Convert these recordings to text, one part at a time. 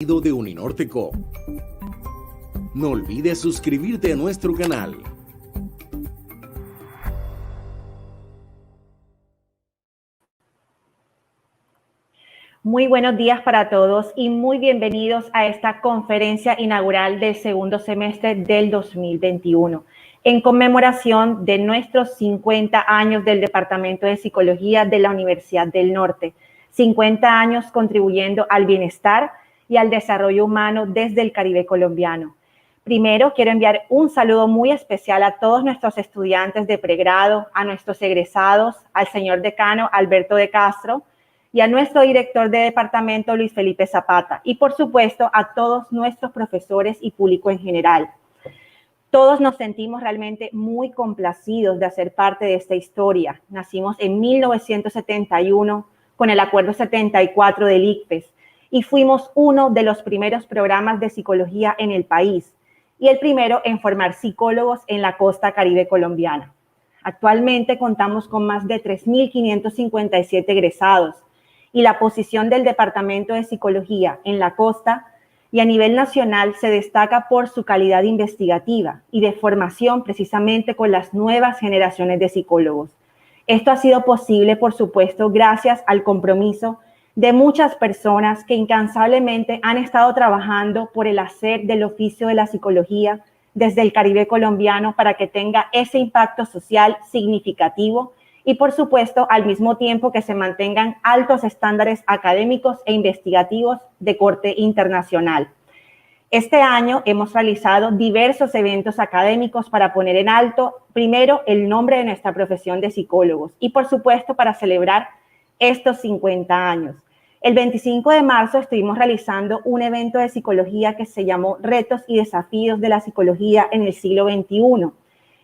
De Uninorte Co. No olvides suscribirte a nuestro canal. Muy buenos días para todos y muy bienvenidos a esta conferencia inaugural del segundo semestre del 2021, en conmemoración de nuestros 50 años del Departamento de Psicología de la Universidad del Norte, 50 años contribuyendo al bienestar y al desarrollo humano desde el Caribe colombiano. Primero, quiero enviar un saludo muy especial a todos nuestros estudiantes de pregrado, a nuestros egresados, al señor decano Alberto de Castro y a nuestro director de departamento Luis Felipe Zapata y, por supuesto, a todos nuestros profesores y público en general. Todos nos sentimos realmente muy complacidos de hacer parte de esta historia. Nacimos en 1971 con el Acuerdo 74 del ICFES, y fuimos uno de los primeros programas de psicología en el país y el primero en formar psicólogos en la costa caribe colombiana. Actualmente contamos con más de 3.557 egresados y la posición del Departamento de Psicología en la costa y a nivel nacional se destaca por su calidad investigativa y de formación precisamente con las nuevas generaciones de psicólogos. Esto ha sido posible, por supuesto, gracias al compromiso de muchas personas que incansablemente han estado trabajando por el hacer del oficio de la psicología desde el Caribe colombiano para que tenga ese impacto social significativo y, por supuesto, al mismo tiempo que se mantengan altos estándares académicos e investigativos de corte internacional. Este año hemos realizado diversos eventos académicos para poner en alto, primero, el nombre de nuestra profesión de psicólogos y, por supuesto, para celebrar estos 50 años. El 25 de marzo estuvimos realizando un evento de psicología que se llamó Retos y Desafíos de la Psicología en el siglo XXI.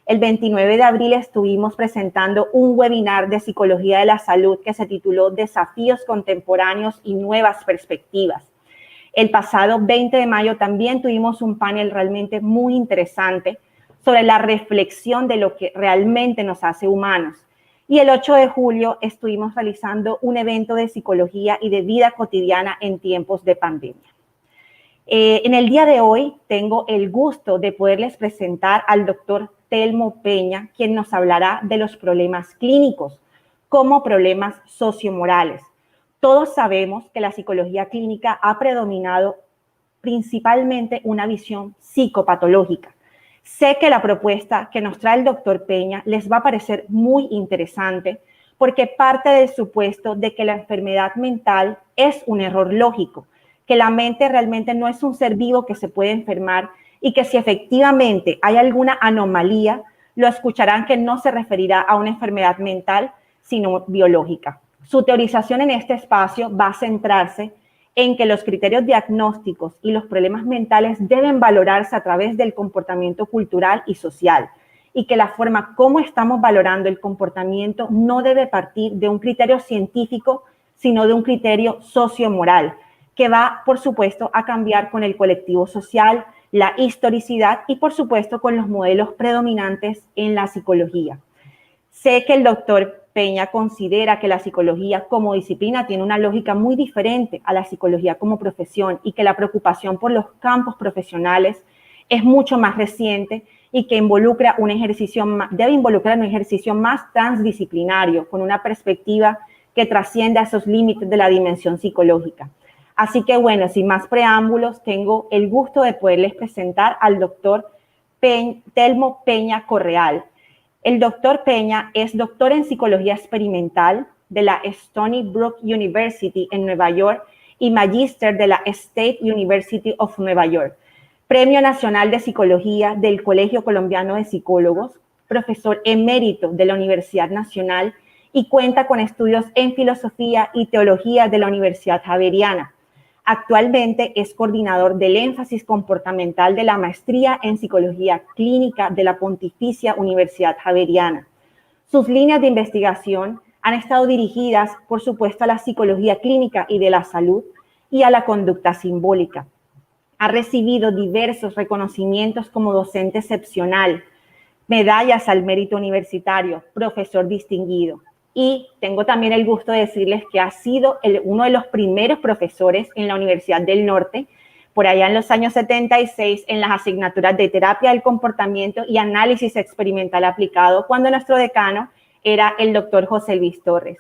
El 29 de abril estuvimos presentando un webinar de psicología de la salud que se tituló Desafíos contemporáneos y nuevas perspectivas. El pasado 20 de mayo también tuvimos un panel realmente muy interesante sobre la reflexión de lo que realmente nos hace humanos. Y el 8 de julio estuvimos realizando un evento de psicología y de vida cotidiana en tiempos de pandemia. En el día de hoy tengo el gusto de poderles presentar al doctor Telmo Peña, quien nos hablará de los problemas clínicos como problemas sociomorales. Todos sabemos que la psicología clínica ha predominado principalmente una visión psicopatológica. Sé que la propuesta que nos trae el doctor Peña les va a parecer muy interesante porque parte del supuesto de que la enfermedad mental es un error lógico, que la mente realmente no es un ser vivo que se puede enfermar y que si efectivamente hay alguna anomalía, lo escucharán que no se referirá a una enfermedad mental, sino biológica. Su teorización en este espacio va a centrarse en que los criterios diagnósticos y los problemas mentales deben valorarse a través del comportamiento cultural y social y que la forma como estamos valorando el comportamiento no debe partir de un criterio científico, sino de un criterio sociomoral que va, por supuesto, a cambiar con el colectivo social, la historicidad y, por supuesto, con los modelos predominantes en la psicología. Sé que el doctor Peña considera que la psicología como disciplina tiene una lógica muy diferente a la psicología como profesión y que la preocupación por los campos profesionales es mucho más reciente y que debe involucrar un ejercicio más transdisciplinario con una perspectiva que trascienda esos límites de la dimensión psicológica. Así que bueno, sin más preámbulos, tengo el gusto de poderles presentar al doctor Telmo Peña Correal. El doctor Peña es doctor en psicología experimental de la Stony Brook University en Nueva York y magíster de la State University of Nueva York, Premio Nacional de Psicología del Colegio Colombiano de Psicólogos, profesor emérito de la Universidad Nacional y cuenta con estudios en filosofía y teología de la Universidad Javeriana. Actualmente es coordinador del énfasis comportamental de la maestría en psicología clínica de la Pontificia Universidad Javeriana. Sus líneas de investigación han estado dirigidas, por supuesto, a la psicología clínica y de la salud y a la conducta simbólica. Ha recibido diversos reconocimientos como docente excepcional, medallas al mérito universitario, profesor distinguido. Y tengo también el gusto de decirles que ha sido uno de los primeros profesores en la Universidad del Norte por allá en los años 76 en las asignaturas de terapia del comportamiento y análisis experimental aplicado, cuando nuestro decano era el doctor José Luis Torres.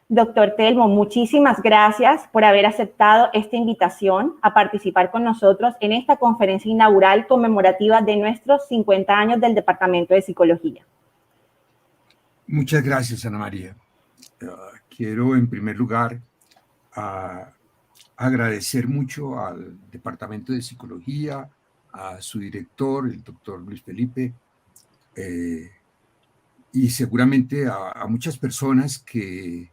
Doctor Telmo, muchísimas gracias por haber aceptado esta invitación a participar con nosotros en esta conferencia inaugural conmemorativa de nuestros 50 años del Departamento de Psicología. Muchas gracias, Ana María. Quiero, en primer lugar, agradecer mucho al Departamento de Psicología, a su director, el doctor Luis Felipe, y seguramente a muchas personas que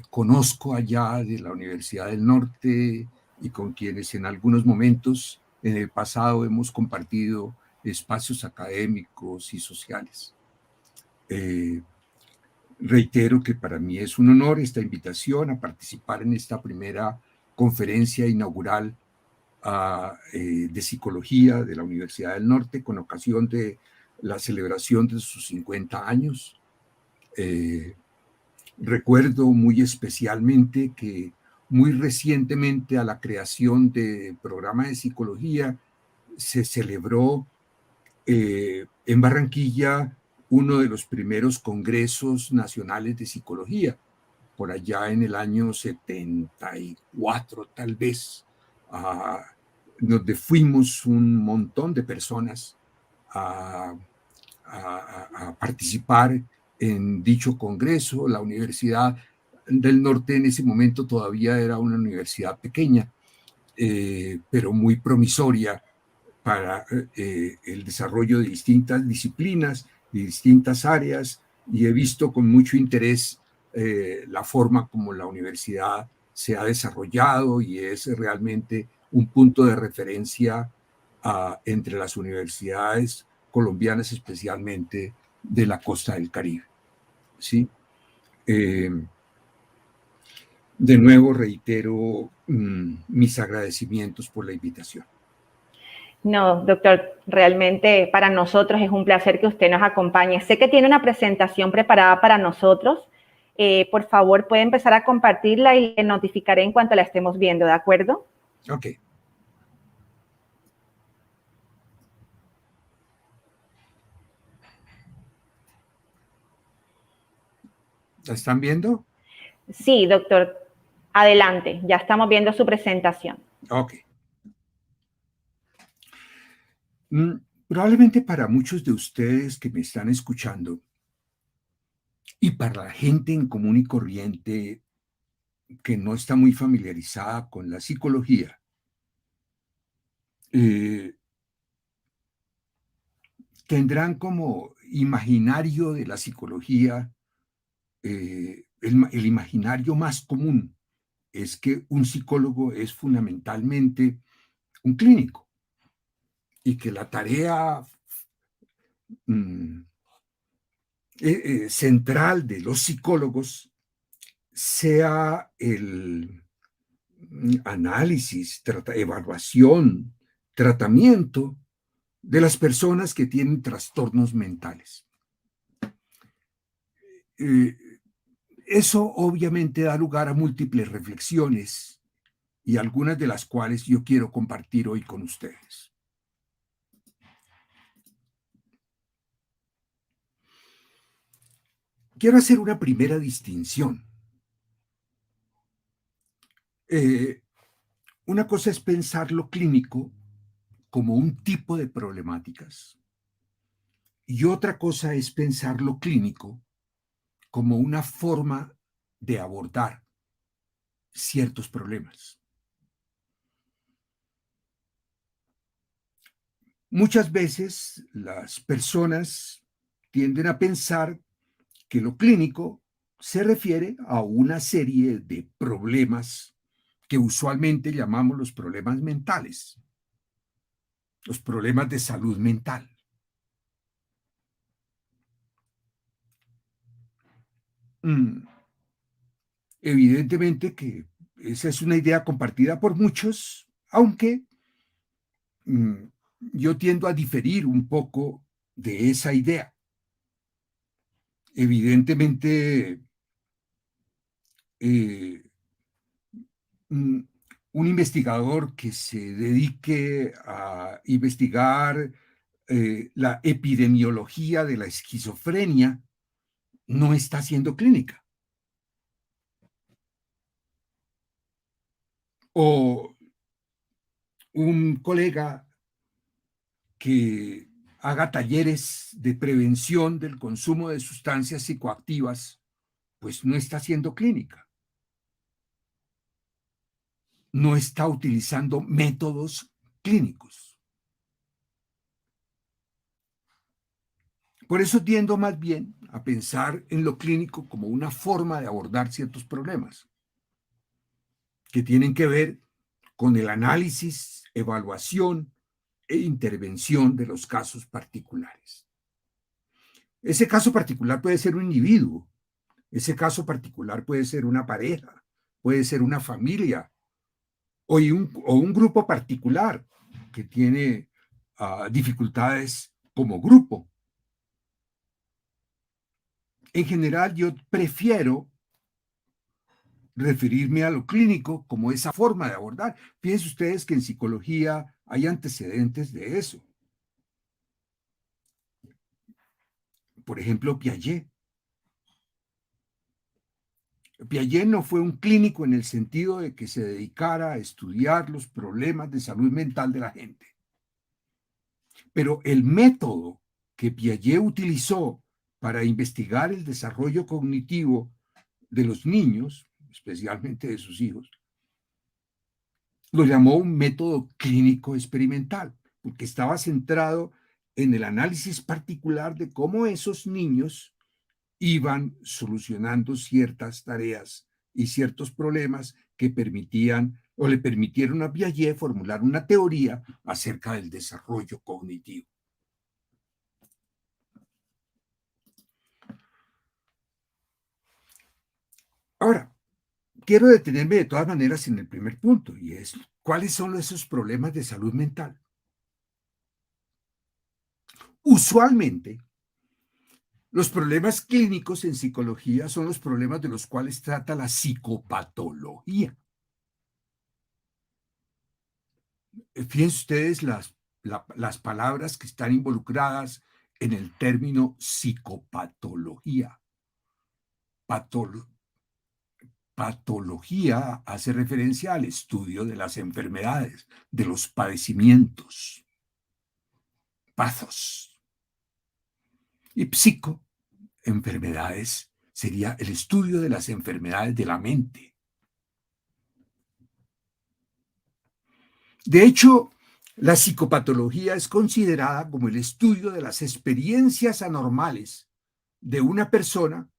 conozco allá de la Universidad del Norte y con quienes en algunos momentos en el pasado hemos compartido espacios académicos y sociales. Reitero que para mí es un honor esta invitación a participar en esta primera conferencia inaugural de psicología de la Universidad del Norte con ocasión de la celebración de sus 50 años. Recuerdo muy especialmente que muy recientemente a la creación del programa de psicología se celebró en Barranquilla uno de los primeros congresos nacionales de psicología, por allá en el año 74 tal vez, donde fuimos un montón de personas a participar en dicho congreso. La Universidad del Norte en ese momento todavía era una universidad pequeña, pero muy promisoria para el desarrollo de distintas disciplinas, de distintas áreas, y he visto con mucho interés la forma como la universidad se ha desarrollado y es realmente un punto de referencia entre las universidades colombianas, especialmente de la costa del Caribe. ¿Sí? De nuevo reitero mis agradecimientos por la invitación. No, doctor, realmente para nosotros es un placer que usted nos acompañe. Sé que tiene una presentación preparada para nosotros. Por favor, puede empezar a compartirla y le notificaré en cuanto la estemos viendo, ¿de acuerdo? Ok. ¿La están viendo? Sí, doctor. Adelante, ya estamos viendo su presentación. Ok. Probablemente para muchos de ustedes que me están escuchando y para la gente en común y corriente que no está muy familiarizada con la psicología, tendrán como imaginario de la psicología, el imaginario más común es que un psicólogo es fundamentalmente un clínico y que la tarea central de los psicólogos sea el análisis, evaluación, tratamiento de las personas que tienen trastornos mentales. Eso obviamente da lugar a múltiples reflexiones y algunas de las cuales yo quiero compartir hoy con ustedes. Quiero hacer una primera distinción. Una cosa es pensar lo clínico como un tipo de problemáticas y otra cosa es pensar lo clínico como una forma de abordar ciertos problemas. Muchas veces las personas tienden a pensar que lo clínico se refiere a una serie de problemas que usualmente llamamos los problemas mentales, los problemas de salud mental. Evidentemente que esa es una idea compartida por muchos, aunque yo tiendo a diferir un poco de esa idea. Evidentemente, un investigador que se dedique a investigar la epidemiología de la esquizofrenia no está haciendo clínica. O un colega que haga talleres de prevención del consumo de sustancias psicoactivas, pues no está haciendo clínica. No está utilizando métodos clínicos. Por eso tiendo más bien a pensar en lo clínico como una forma de abordar ciertos problemas que tienen que ver con el análisis, evaluación e intervención de los casos particulares. Ese caso particular puede ser un individuo, ese caso particular puede ser una pareja, puede ser una familia o un grupo particular que tiene dificultades como grupo. En general, yo prefiero referirme a lo clínico como esa forma de abordar. Fíjense ustedes que en psicología hay antecedentes de eso. Por ejemplo, Piaget. Piaget no fue un clínico en el sentido de que se dedicara a estudiar los problemas de salud mental de la gente. Pero el método que Piaget utilizó para investigar el desarrollo cognitivo de los niños, especialmente de sus hijos, lo llamó un método clínico experimental, porque estaba centrado en el análisis particular de cómo esos niños iban solucionando ciertas tareas y ciertos problemas que permitían o le permitieron a Piaget formular una teoría acerca del desarrollo cognitivo. Ahora, quiero detenerme de todas maneras en el primer punto, y es, ¿cuáles son esos problemas de salud mental? Usualmente, los problemas clínicos en psicología son los problemas de los cuales trata la psicopatología. Fíjense ustedes las palabras que están involucradas en el término psicopatología. Patología hace referencia al estudio de las enfermedades, de los padecimientos. Pathos. Y psico, enfermedades, sería el estudio de las enfermedades de la mente. De hecho, la psicopatología es considerada como el estudio de las experiencias anormales de una persona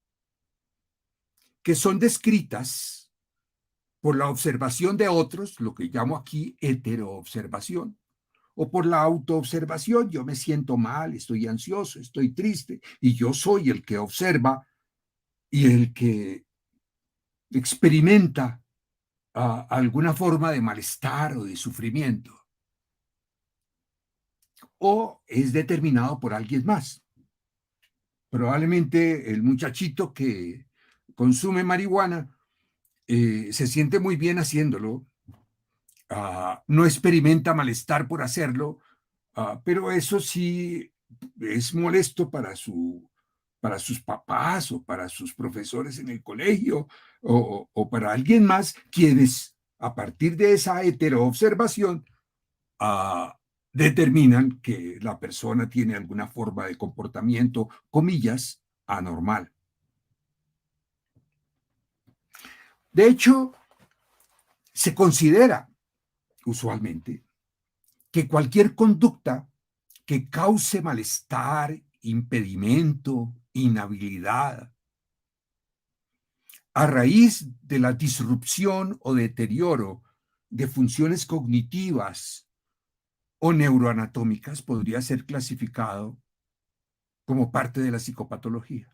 que son descritas por la observación de otros, lo que llamo aquí heteroobservación, o por la autoobservación. Yo me siento mal, estoy ansioso, estoy triste, y yo soy el que observa y el que experimenta alguna forma de malestar o de sufrimiento. O es determinado por alguien más. Probablemente el muchachito que consume marihuana se siente muy bien haciéndolo, no experimenta malestar por hacerlo, pero eso sí es molesto para sus papás o para sus profesores en el colegio o para alguien más, quienes a partir de esa heteroobservación determinan que la persona tiene alguna forma de comportamiento, comillas, anormal. De hecho, se considera usualmente que cualquier conducta que cause malestar, impedimento, inhabilidad, a raíz de la disrupción o deterioro de funciones cognitivas o neuroanatómicas, podría ser clasificado como parte de la psicopatología.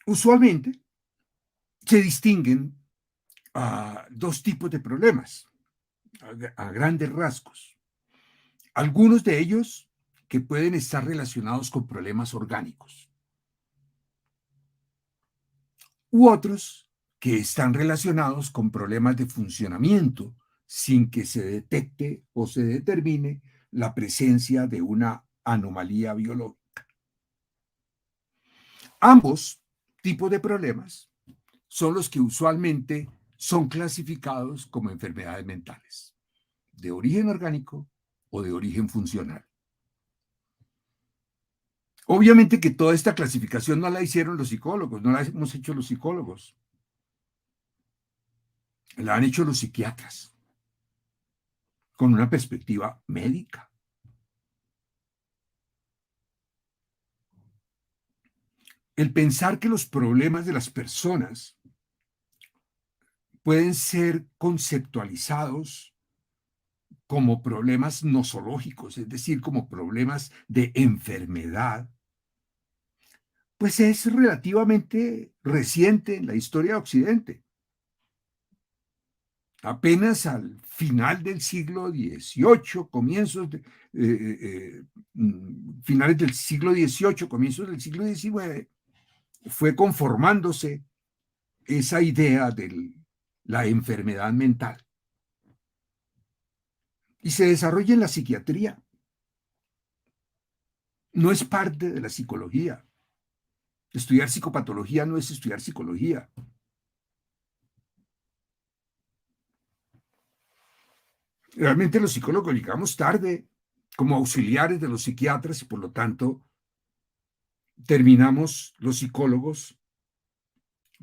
Usualmente se distinguen dos tipos de problemas a grandes rasgos. Algunos de ellos que pueden estar relacionados con problemas orgánicos. u otros que están relacionados con problemas de funcionamiento sin que se detecte o se determine la presencia de una anomalía biológica. Ambos tipos de problemas son los que usualmente son clasificados como enfermedades mentales, de origen orgánico o de origen funcional. Obviamente que toda esta clasificación no la hicieron los psicólogos, no la hemos hecho los psicólogos, la han hecho los psiquiatras, con una perspectiva médica. El pensar que los problemas de las personas pueden ser conceptualizados como problemas nosológicos, es decir, como problemas de enfermedad, pues es relativamente reciente en la historia de Occidente. Apenas al final del siglo XVIII, finales del siglo XVIII, comienzos del siglo XIX, fue conformándose esa idea de la enfermedad mental. Y se desarrolla en la psiquiatría. No es parte de la psicología. Estudiar psicopatología no es estudiar psicología. Realmente los psicólogos llegamos tarde como auxiliares de los psiquiatras y por lo tanto terminamos los psicólogos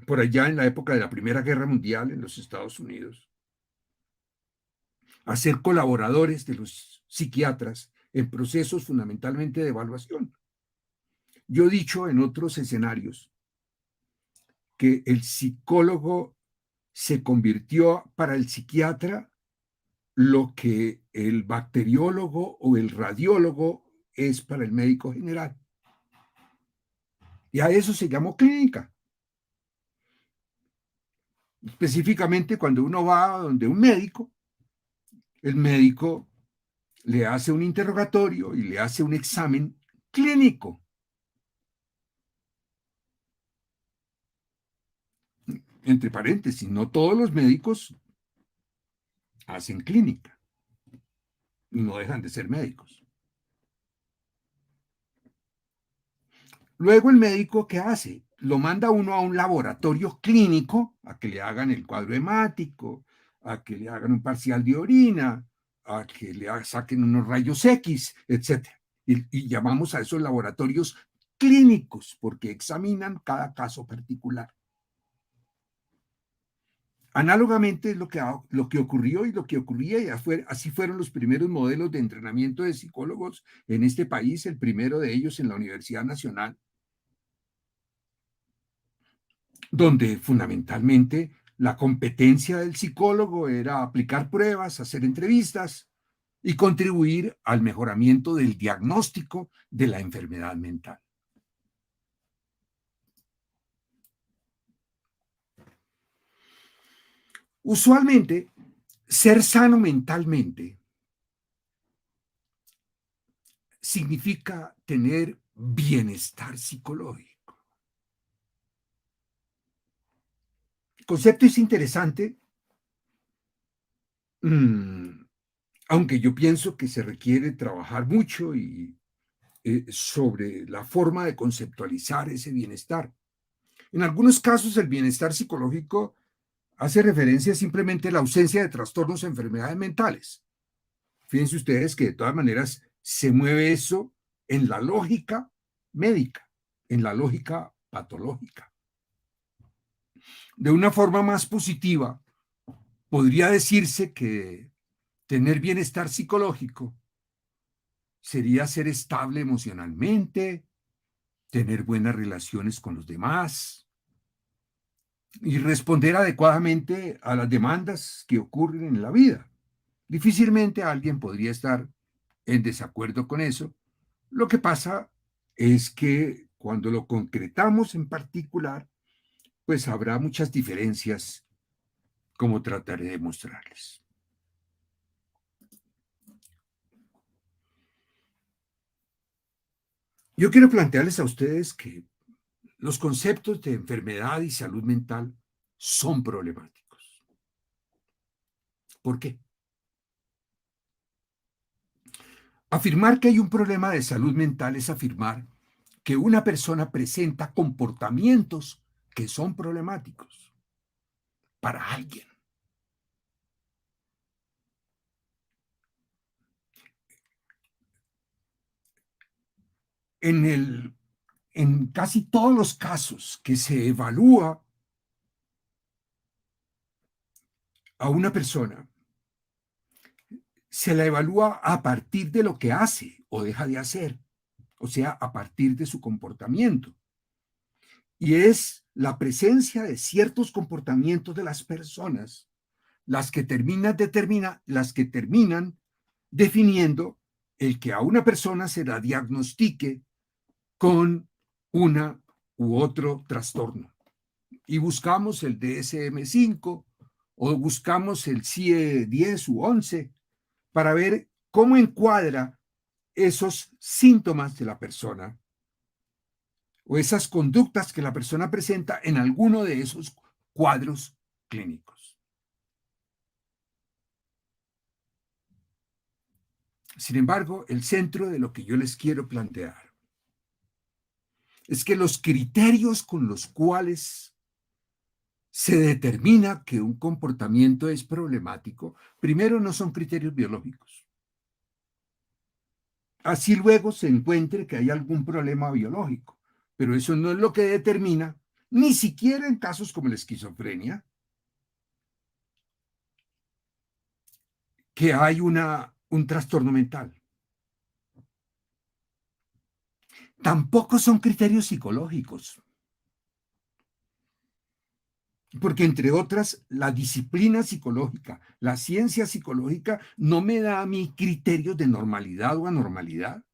por allá en la época de la Primera Guerra Mundial en los Estados Unidos a ser colaboradores de los psiquiatras en procesos fundamentalmente de evaluación. Yo he dicho en otros escenarios que el psicólogo se convirtió para el psiquiatra lo que el bacteriólogo o el radiólogo es para el médico general. Y a eso se llamó clínica. Específicamente cuando uno va donde un médico, el médico le hace un interrogatorio y le hace un examen clínico. Entre paréntesis, no todos los médicos hacen clínica y no dejan de ser médicos. Luego el médico, ¿qué hace? Lo manda uno a un laboratorio clínico a que le hagan el cuadro hemático, a que le hagan un parcial de orina, a que le saquen unos rayos X, etc. Y llamamos a esos laboratorios clínicos porque examinan cada caso particular. Análogamente es lo que ocurrió y lo que ocurría, y así fueron los primeros modelos de entrenamiento de psicólogos en este país, el primero de ellos en la Universidad Nacional, donde fundamentalmente la competencia del psicólogo era aplicar pruebas, hacer entrevistas y contribuir al mejoramiento del diagnóstico de la enfermedad mental. Usualmente, ser sano mentalmente significa tener bienestar psicológico. El concepto es interesante, aunque yo pienso que se requiere trabajar mucho sobre la forma de conceptualizar ese bienestar. En algunos casos, el bienestar psicológico hace referencia simplemente a la ausencia de trastornos o enfermedades mentales. Fíjense ustedes que de todas maneras se mueve eso en la lógica médica, en la lógica patológica. De una forma más positiva, podría decirse que tener bienestar psicológico sería ser estable emocionalmente, tener buenas relaciones con los demás y responder adecuadamente a las demandas que ocurren en la vida. Difícilmente alguien podría estar en desacuerdo con eso. Lo que pasa es que cuando lo concretamos en particular, pues habrá muchas diferencias, como trataré de mostrarles. Yo quiero plantearles a ustedes que los conceptos de enfermedad y salud mental son problemáticos. ¿Por qué? Afirmar que hay un problema de salud mental es afirmar que una persona presenta comportamientos que son problemáticos para alguien. En casi todos los casos que se evalúa a una persona, se la evalúa a partir de lo que hace o deja de hacer, o sea, a partir de su comportamiento. Y es la presencia de ciertos comportamientos de las personas las que terminan definiendo el que a una persona se la diagnostique con una u otro trastorno. Y buscamos el DSM-5 o buscamos el CIE 10 u 11 para ver cómo encuadra esos síntomas de la persona o esas conductas que la persona presenta en alguno de esos cuadros clínicos. Sin embargo, el centro de lo que yo les quiero plantear es que los criterios con los cuales se determina que un comportamiento es problemático, primero no son criterios biológicos. Así luego se encuentre que hay algún problema biológico, pero eso no es lo que determina, ni siquiera en casos como la esquizofrenia, que hay un trastorno mental. Tampoco son criterios psicológicos, porque entre otras, la disciplina psicológica, la ciencia psicológica, no me da a mí criterios de normalidad o anormalidad.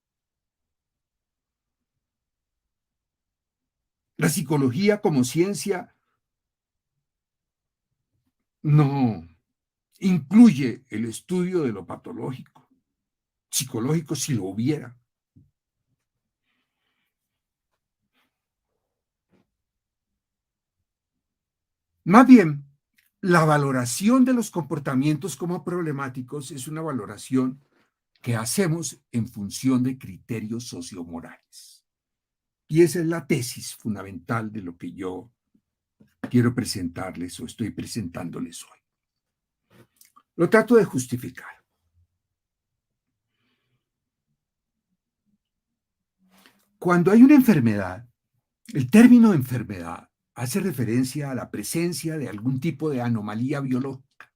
La psicología como ciencia no incluye el estudio de lo patológico, psicológico si lo hubiera. Más bien, la valoración de los comportamientos como problemáticos es una valoración que hacemos en función de criterios sociomorales. Y esa es la tesis fundamental de lo que yo quiero presentarles o estoy presentándoles hoy. Lo trato de justificar. Cuando hay una enfermedad, el término enfermedad hace referencia a la presencia de algún tipo de anomalía biológica.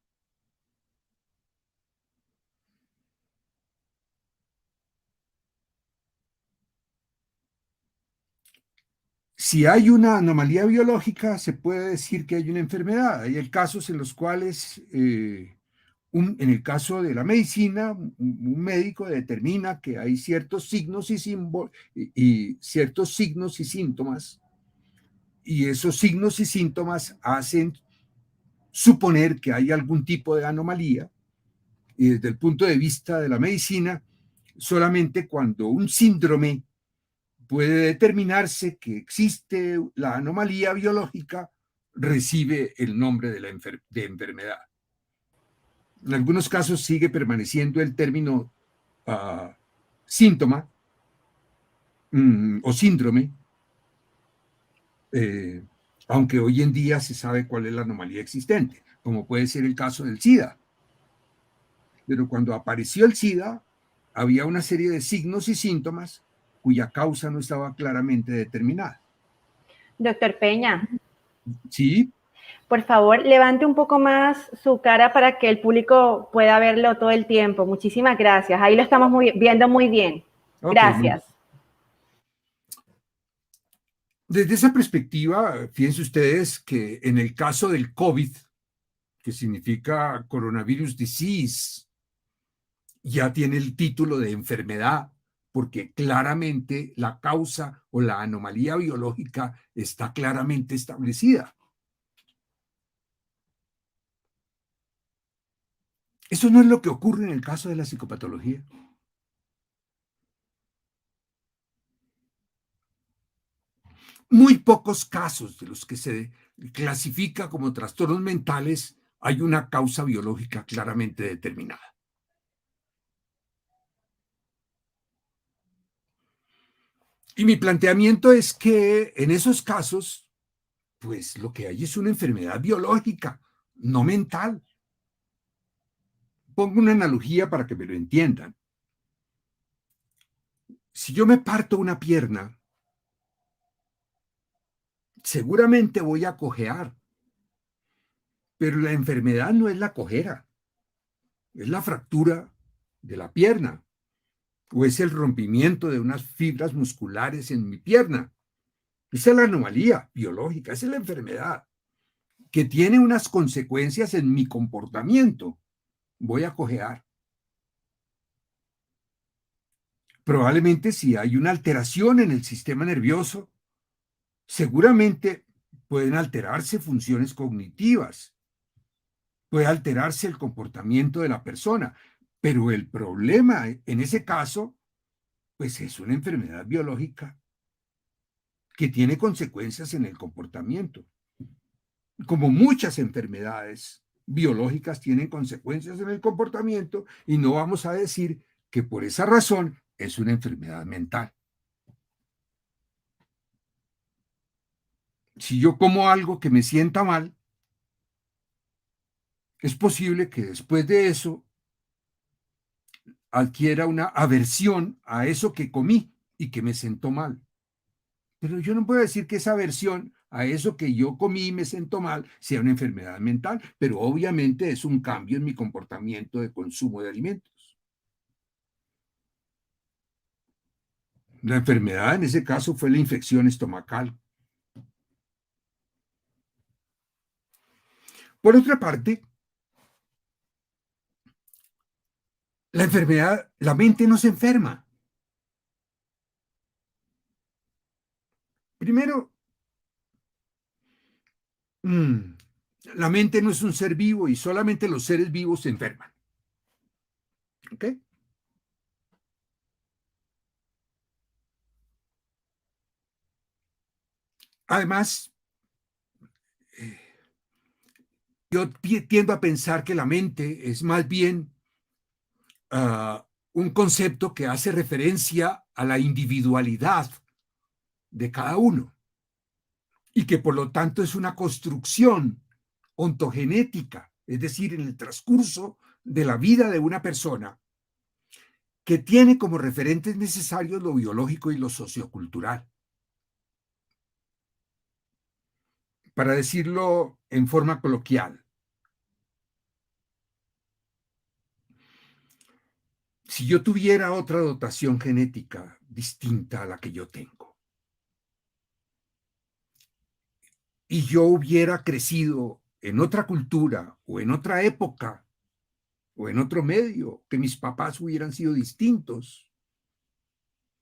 Si hay una anomalía biológica, se puede decir que hay una enfermedad. Hay casos en los cuales, en el caso de la medicina, un médico determina que hay ciertos signos y ciertos signos y síntomas, y esos signos y síntomas hacen suponer que hay algún tipo de anomalía, y desde el punto de vista de la medicina, solamente cuando un síndrome puede determinarse que existe la anomalía biológica, recibe el nombre de enfermedad. En algunos casos sigue permaneciendo el término síntoma o síndrome, aunque hoy en día se sabe cuál es la anomalía existente, como puede ser el caso del SIDA. Pero cuando apareció el SIDA, había una serie de signos y síntomas cuya causa no estaba claramente determinada. Doctor Peña. Sí. Por favor, levante un poco más su cara para que el público pueda verlo todo el tiempo. Muchísimas gracias. Ahí lo estamos viendo muy bien. Gracias. Okay. Desde esa perspectiva, fíjense ustedes que en el caso del COVID, que significa coronavirus disease, ya tiene el título de enfermedad, porque claramente la causa o la anomalía biológica está claramente establecida. Eso no es lo que ocurre en el caso de la psicopatología. muy pocos casos de los que se clasifica como trastornos mentales hay una causa biológica claramente determinada. Y mi planteamiento es que en esos casos, pues lo que hay es una enfermedad biológica, no mental. Pongo una analogía para que me lo entiendan. Si yo me parto una pierna, seguramente voy a cojear, pero la enfermedad no es la cojera, es la fractura de la pierna o es el rompimiento de unas fibras musculares en mi pierna. Esa es la anomalía biológica, esa es la enfermedad que tiene unas consecuencias en mi comportamiento. Voy a cojear. Probablemente si hay una alteración en el sistema nervioso, seguramente pueden alterarse funciones cognitivas, puede alterarse el comportamiento de la persona, pero el problema en ese caso, pues es una enfermedad biológica que tiene consecuencias en el comportamiento. Como muchas enfermedades biológicas tienen consecuencias en el comportamiento y no vamos a decir que por esa razón es una enfermedad mental. Si yo como algo que me sienta mal, es posible que después de eso adquiera una aversión a eso que comí y que me sentó mal. Pero yo no puedo decir que esa aversión a eso que yo comí y me sentó mal sea una enfermedad mental, pero obviamente es un cambio en mi comportamiento de consumo de alimentos. La enfermedad en ese caso fue la infección estomacal. Por otra parte, la enfermedad, la mente no se enferma. Primero, la mente no es un ser vivo y solamente los seres vivos se enferman. ¿Ok? Además, yo tiendo a pensar que la mente es más bien un concepto que hace referencia a la individualidad de cada uno y que por lo tanto es una construcción ontogenética, es decir, en el transcurso de la vida de una persona que tiene como referentes necesarios lo biológico y lo sociocultural. Para decirlo en forma coloquial, si yo tuviera otra dotación genética distinta a la que yo tengo, y yo hubiera crecido en otra cultura o en otra época o en otro medio, que mis papás hubieran sido distintos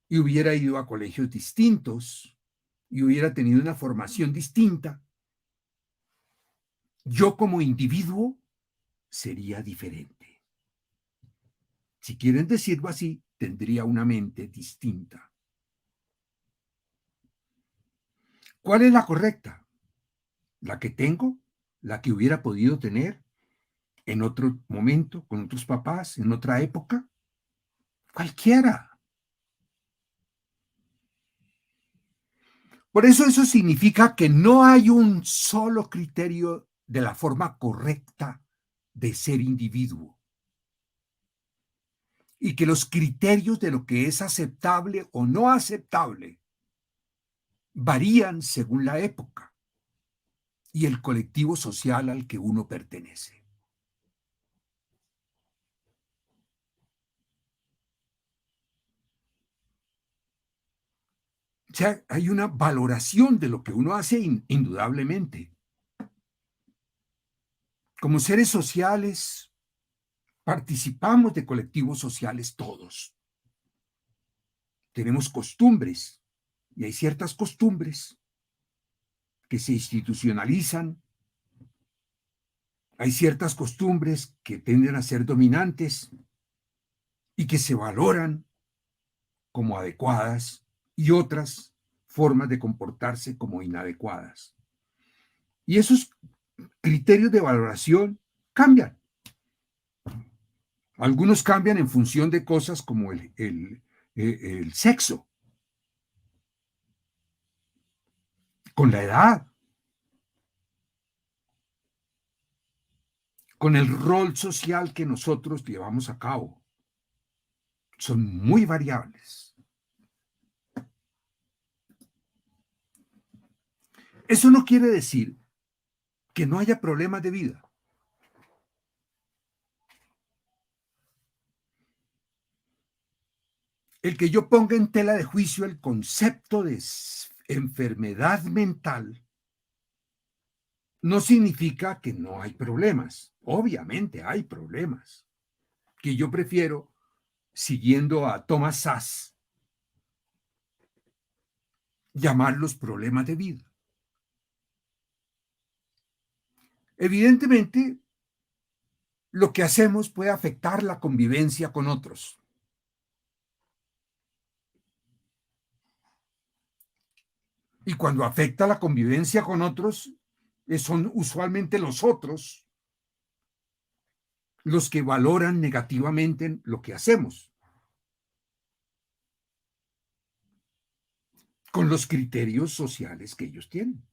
y hubiera ido a colegios distintos y hubiera tenido una formación distinta, yo como individuo sería diferente. Si quieren decirlo así, tendría una mente distinta. ¿Cuál es la correcta? ¿La que tengo? ¿La que hubiera podido tener en otro momento, con otros papás, en otra época? Cualquiera. Por eso significa que no hay un solo criterio de la forma correcta de ser individuo. Y que los criterios de lo que es aceptable o no aceptable varían según la época y el colectivo social al que uno pertenece. O sea, hay una valoración de lo que uno hace indudablemente. Como seres sociales, participamos de colectivos sociales todos. Tenemos costumbres y hay ciertas costumbres que se institucionalizan. Hay ciertas costumbres que tienden a ser dominantes y que se valoran como adecuadas y otras formas de comportarse como inadecuadas. Y esos criterios de valoración cambian. Algunos cambian en función de cosas como el sexo, con la edad, con el rol social que nosotros llevamos a cabo. Son muy variables. Eso no quiere decir que no haya problemas de vida. El que yo ponga en tela de juicio el concepto de enfermedad mental no significa que no hay problemas. Obviamente hay problemas, que yo prefiero, siguiendo a Thomas Szasz, llamarlos problemas de vida. Evidentemente, lo que hacemos puede afectar la convivencia con otros. Y cuando afecta la convivencia con otros, son usualmente los otros los que valoran negativamente lo que hacemos, con los criterios sociales que ellos tienen.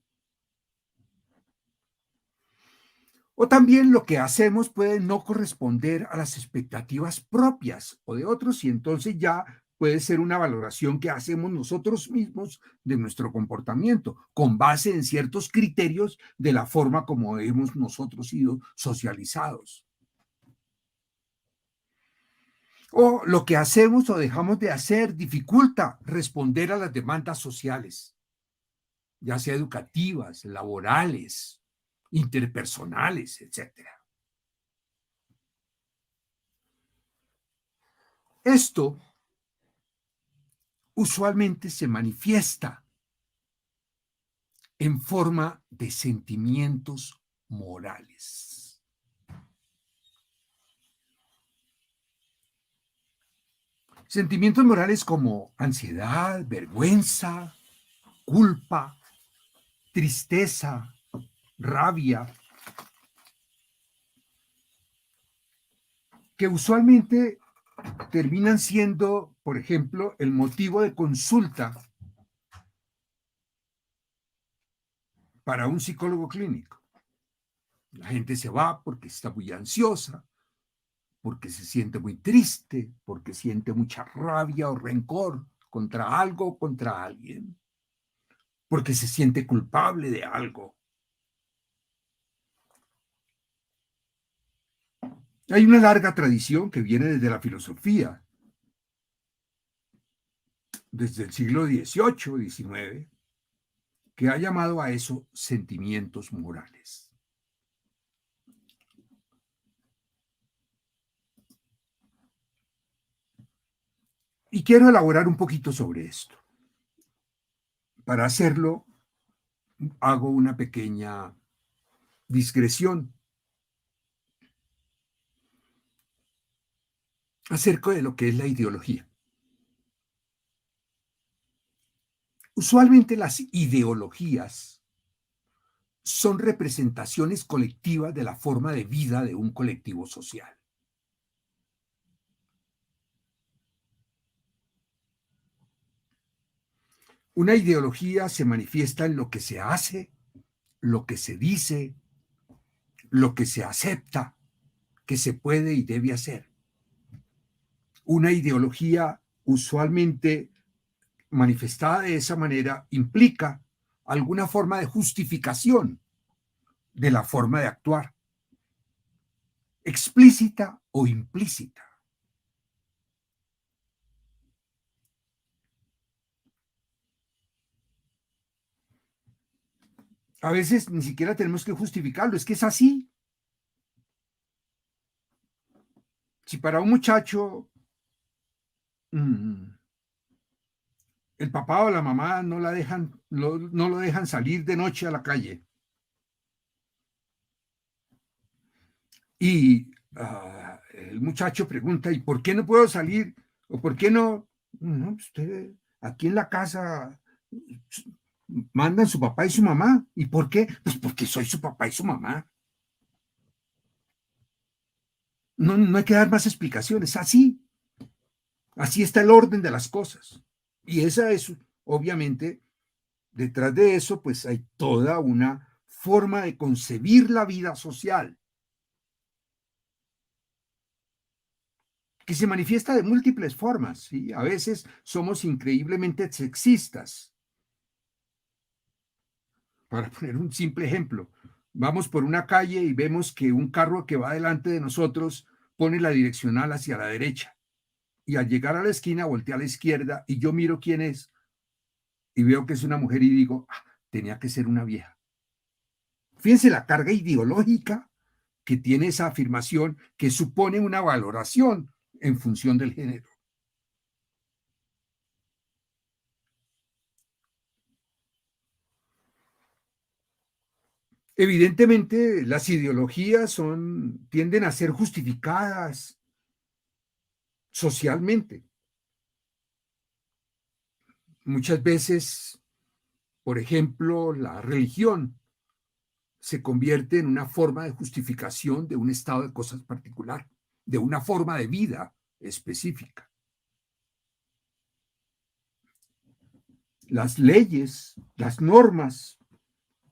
O también lo que hacemos puede no corresponder a las expectativas propias o de otros, y entonces ya puede ser una valoración que hacemos nosotros mismos de nuestro comportamiento, con base en ciertos criterios de la forma como hemos nosotros sido socializados. O lo que hacemos o dejamos de hacer dificulta responder a las demandas sociales, ya sea educativas, laborales, interpersonales, etc. Esto usualmente se manifiesta en forma de sentimientos morales. Sentimientos morales como ansiedad, vergüenza, culpa, tristeza, rabia, que usualmente terminan siendo, por ejemplo, el motivo de consulta para un psicólogo clínico. La gente se va porque está muy ansiosa, porque se siente muy triste, porque siente mucha rabia o rencor contra algo o contra alguien, porque se siente culpable de algo. Hay una larga tradición que viene desde la filosofía, desde el siglo XVIII, XIX, que ha llamado a eso sentimientos morales. Y quiero elaborar un poquito sobre esto. Para hacerlo, hago una pequeña discreción acerca de lo que es la ideología. Usualmente las ideologías son representaciones colectivas de la forma de vida de un colectivo social. Una ideología se manifiesta en lo que se hace, lo que se dice, lo que se acepta, que se puede y debe hacer. Una ideología usualmente manifestada de esa manera implica alguna forma de justificación de la forma de actuar, explícita o implícita. A veces ni siquiera tenemos que justificarlo, es que es así. Si para un muchacho el papá o la mamá no lo dejan salir de noche a la calle y el muchacho pregunta, ¿y por qué no puedo salir? ¿O por qué no? No, usted aquí en la casa mandan su papá y su mamá. ¿Y por qué? Pues porque soy su papá y su mamá. No, no hay que dar más explicaciones. Así está el orden de las cosas. Y esa es, obviamente, detrás de eso, pues hay toda una forma de concebir la vida social que se manifiesta de múltiples formas, ¿sí? A veces somos increíblemente sexistas. Para poner un simple ejemplo, vamos por una calle y vemos que un carro que va delante de nosotros pone la direccional hacia la derecha y al llegar a la esquina voltea a la izquierda y yo miro quién es y veo que es una mujer y digo, tenía que ser una vieja. Fíjense la carga ideológica que tiene esa afirmación que supone una valoración en función del género. Evidentemente, las ideologías tienden a ser justificadas socialmente. Muchas veces, por ejemplo, la religión se convierte en una forma de justificación de un estado de cosas particular, de una forma de vida específica. Las leyes, las normas,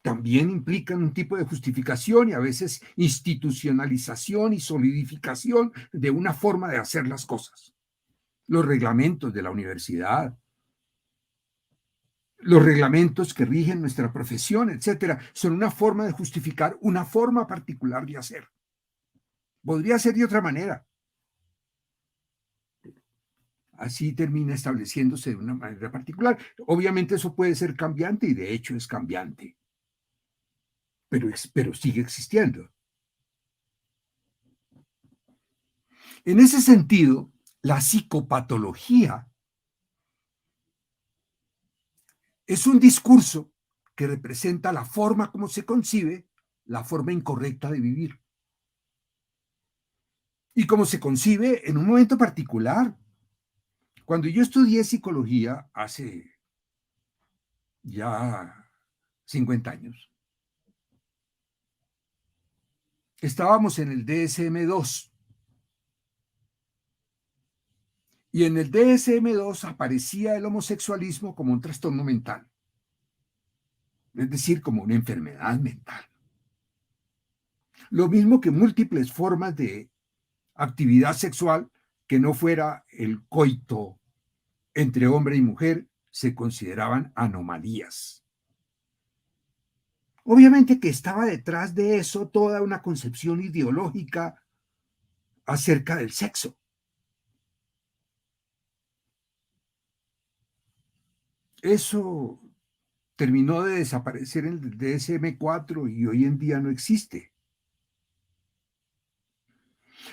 también implican un tipo de justificación y a veces institucionalización y solidificación de una forma de hacer las cosas. Los reglamentos de la universidad, los reglamentos que rigen nuestra profesión, etcétera, son una forma de justificar una forma particular de hacer. Podría ser de otra manera. Así termina estableciéndose de una manera particular. Obviamente eso puede ser cambiante y de hecho es cambiante, pero sigue existiendo. En ese sentido, la psicopatología es un discurso que representa la forma como se concibe la forma incorrecta de vivir. Y cómo se concibe en un momento particular. Cuando yo estudié psicología hace ya 50 años, estábamos en el DSM-2. Y en el DSM-2 aparecía el homosexualismo como un trastorno mental, es decir, como una enfermedad mental. Lo mismo que múltiples formas de actividad sexual que no fuera el coito entre hombre y mujer se consideraban anomalías. Obviamente que estaba detrás de eso toda una concepción ideológica acerca del sexo. Eso terminó de desaparecer en el DSM-4 y hoy en día no existe.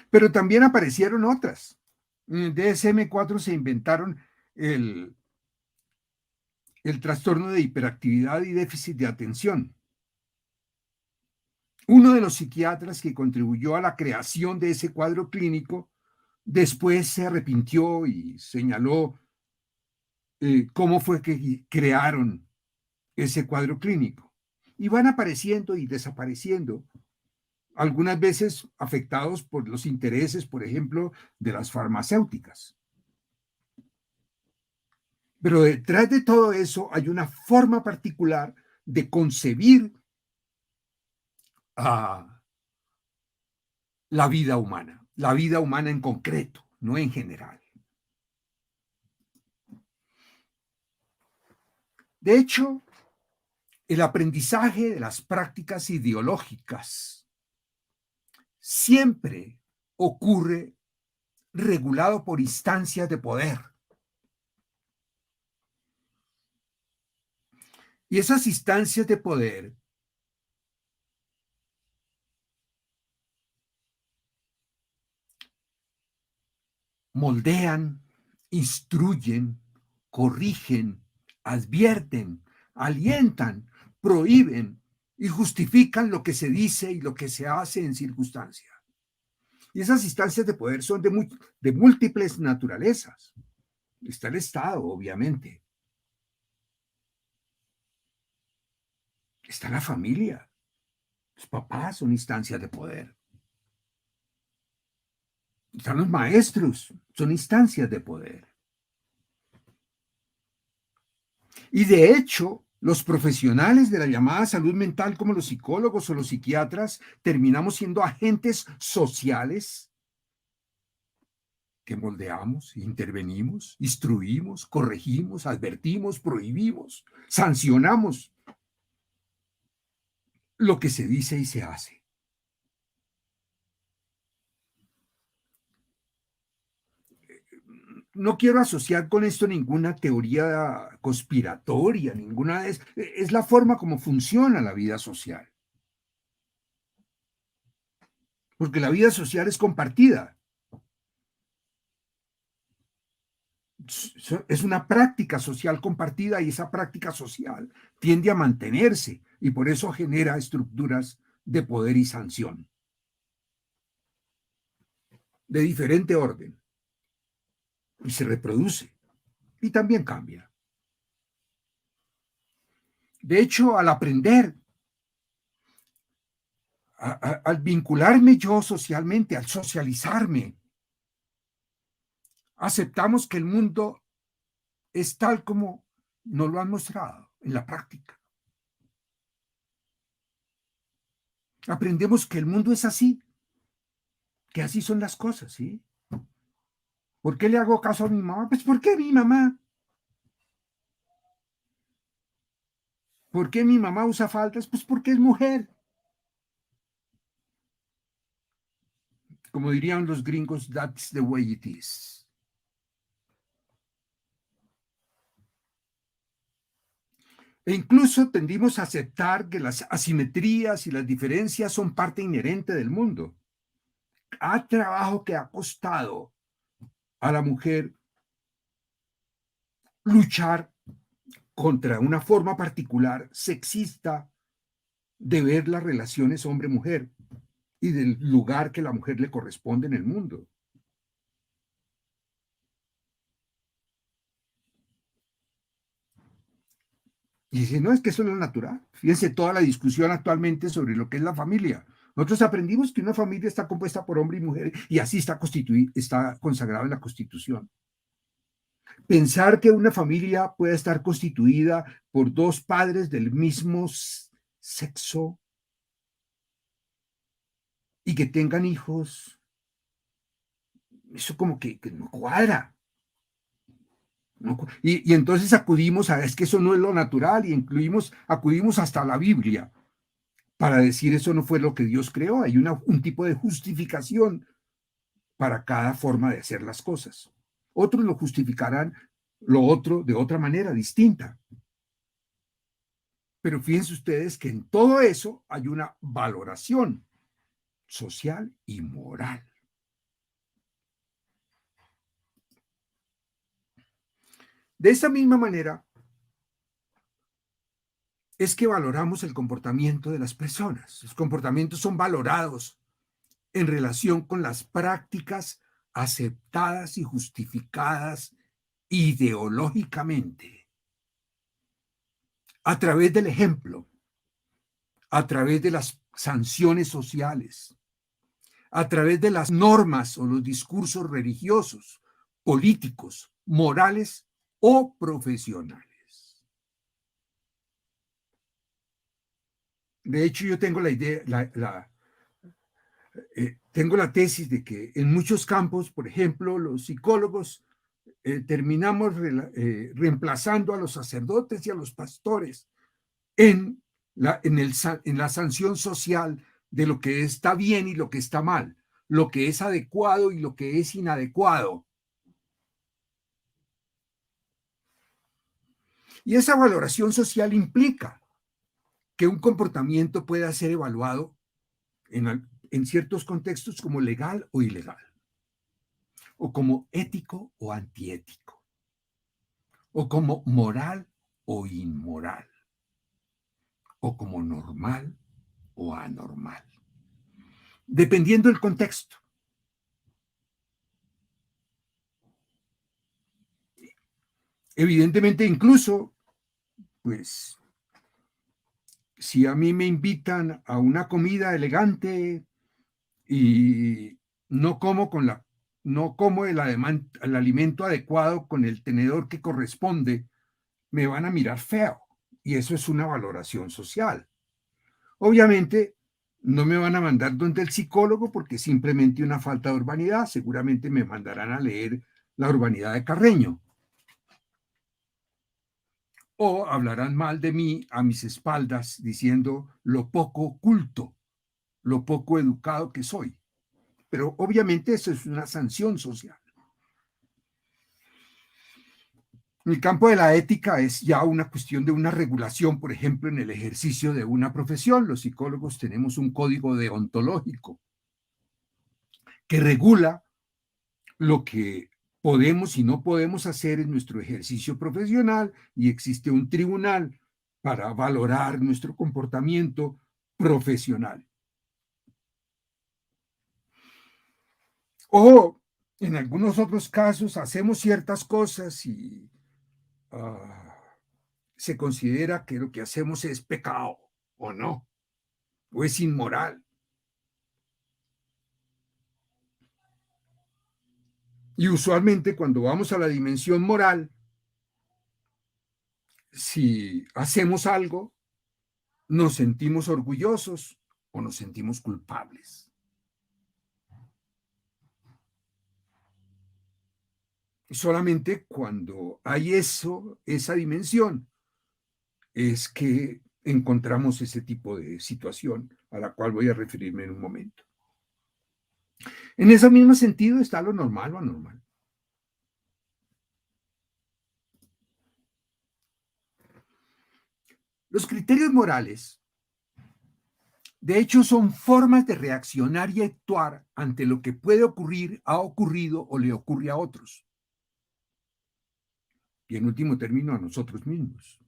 Pero también aparecieron otras. En el DSM-4 se inventaron el trastorno de hiperactividad y déficit de atención. Uno de los psiquiatras que contribuyó a la creación de ese cuadro clínico después se arrepintió y señaló cómo fue que crearon ese cuadro clínico. Y van apareciendo y desapareciendo, algunas veces afectados por los intereses, por ejemplo, de las farmacéuticas. Pero detrás de todo eso hay una forma particular de concebir a la vida humana en concreto, no en general. De hecho, el aprendizaje de las prácticas ideológicas siempre ocurre regulado por instancias de poder. Y esas instancias de poder moldean, instruyen, corrigen, advierten, alientan, prohíben y justifican lo que se dice y lo que se hace en circunstancias. Y esas instancias de poder son de múltiples naturalezas. Está el Estado, obviamente. Está la familia. Los papás son instancias de poder. Están los maestros, son instancias de poder. Y de hecho, los profesionales de la llamada salud mental, como los psicólogos o los psiquiatras, terminamos siendo agentes sociales que moldeamos, intervenimos, instruimos, corregimos, advertimos, prohibimos, sancionamos lo que se dice y se hace. No quiero asociar con esto ninguna teoría conspiratoria, ninguna es la forma como funciona la vida social. Porque la vida social es compartida. Es una práctica social compartida y esa práctica social tiende a mantenerse y por eso genera estructuras de poder y sanción de diferente orden y se reproduce y también cambia. De hecho, al aprender, al vincularme yo socialmente, al socializarme, aceptamos que el mundo es tal como nos lo han mostrado en la práctica. Aprendemos que el mundo es así, que así son las cosas, ¿sí? ¿Por qué le hago caso a mi mamá? Pues porque mi mamá. ¿Por qué mi mamá usa faldas? Pues porque es mujer. Como dirían los gringos, that's the way it is. E incluso tendimos a aceptar que las asimetrías y las diferencias son parte inherente del mundo. Al trabajo que ha costado a la mujer luchar contra una forma particular sexista de ver las relaciones hombre-mujer y del lugar que la mujer le corresponde en el mundo. Y dice, no, es que eso no es natural. Fíjense toda la discusión actualmente sobre lo que es la familia. Nosotros aprendimos que una familia está compuesta por hombre y mujer y así está consagrado en la Constitución. Pensar que una familia pueda estar constituida por dos padres del mismo sexo y que tengan hijos, eso como que no cuadra. ¿No? Y entonces acudimos a, es que eso no es lo natural y acudimos hasta la Biblia para decir eso no fue lo que Dios creó. Hay un tipo de justificación para cada forma de hacer las cosas. Otros lo justificarán lo otro de otra manera, distinta. Pero fíjense ustedes que en todo eso hay una valoración social y moral. De esa misma manera es que valoramos el comportamiento de las personas. Los comportamientos son valorados en relación con las prácticas aceptadas y justificadas ideológicamente, a través del ejemplo, a través de las sanciones sociales, a través de las normas o los discursos religiosos, políticos, morales o profesionales. De hecho, yo tengo la idea, tengo la tesis de que en muchos campos, por ejemplo, los psicólogos terminamos reemplazando a los sacerdotes y a los pastores en la sanción social de lo que está bien y lo que está mal, lo que es adecuado y lo que es inadecuado. Y esa valoración social implica que un comportamiento pueda ser evaluado en ciertos contextos como legal o ilegal, o como ético o antiético, o como moral o inmoral, o como normal o anormal, dependiendo del contexto. Evidentemente, incluso, pues, si a mí me invitan a una comida elegante y no como el alimento adecuado con el tenedor que corresponde, me van a mirar feo. Y eso es una valoración social. Obviamente, no me van a mandar donde el psicólogo porque es simplemente una falta de urbanidad. Seguramente me mandarán a leer La urbanidad de Carreño. O hablarán mal de mí a mis espaldas diciendo lo poco culto, lo poco educado que soy. Pero obviamente eso es una sanción social. El campo de la ética es ya una cuestión de una regulación, por ejemplo, en el ejercicio de una profesión. Los psicólogos tenemos un código deontológico que regula lo que podemos y no podemos hacer en nuestro ejercicio profesional, y existe un tribunal para valorar nuestro comportamiento profesional. O en algunos otros casos hacemos ciertas cosas y se considera que lo que hacemos es pecado o no, o es inmoral. Y usualmente cuando vamos a la dimensión moral, si hacemos algo, nos sentimos orgullosos o nos sentimos culpables. Y solamente cuando hay esa dimensión, es que encontramos ese tipo de situación a la cual voy a referirme en un momento. En ese mismo sentido está lo normal o anormal. Los criterios morales, de hecho, son formas de reaccionar y actuar ante lo que puede ocurrir, ha ocurrido o le ocurre a otros. Y en último término, a nosotros mismos.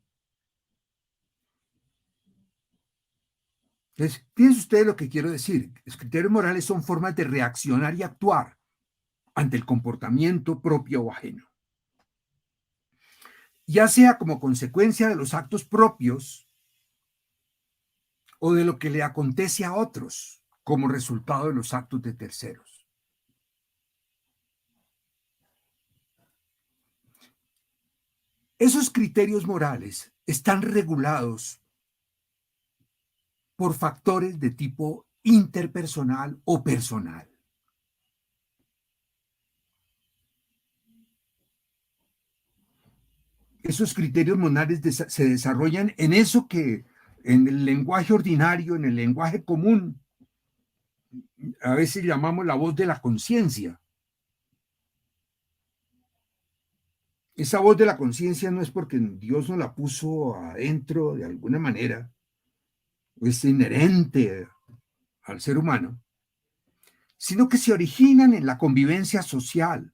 Entonces, fíjense ustedes lo que quiero decir. Los criterios morales son formas de reaccionar y actuar ante el comportamiento propio o ajeno, ya sea como consecuencia de los actos propios o de lo que le acontece a otros como resultado de los actos de terceros. Esos criterios morales están regulados por factores de tipo interpersonal o personal. Esos criterios morales se desarrollan en eso que en el lenguaje ordinario, en el lenguaje común, a veces llamamos la voz de la conciencia. Esa voz de la conciencia no es porque Dios nos la puso adentro de alguna manera, es inherente al ser humano, sino que se originan en la convivencia social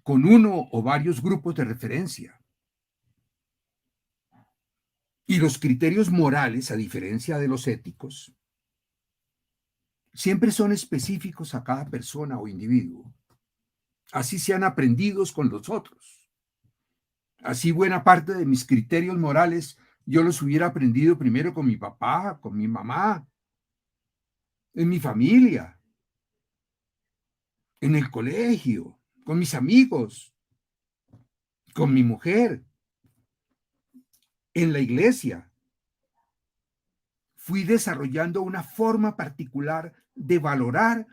con uno o varios grupos de referencia. Y los criterios morales, a diferencia de los éticos, siempre son específicos a cada persona o individuo. Así sean aprendidos con los otros. Así buena parte de mis criterios morales yo los hubiera aprendido primero con mi papá, con mi mamá, en mi familia, en el colegio, con mis amigos, con mi mujer, en la iglesia. Fui desarrollando una forma particular de valorar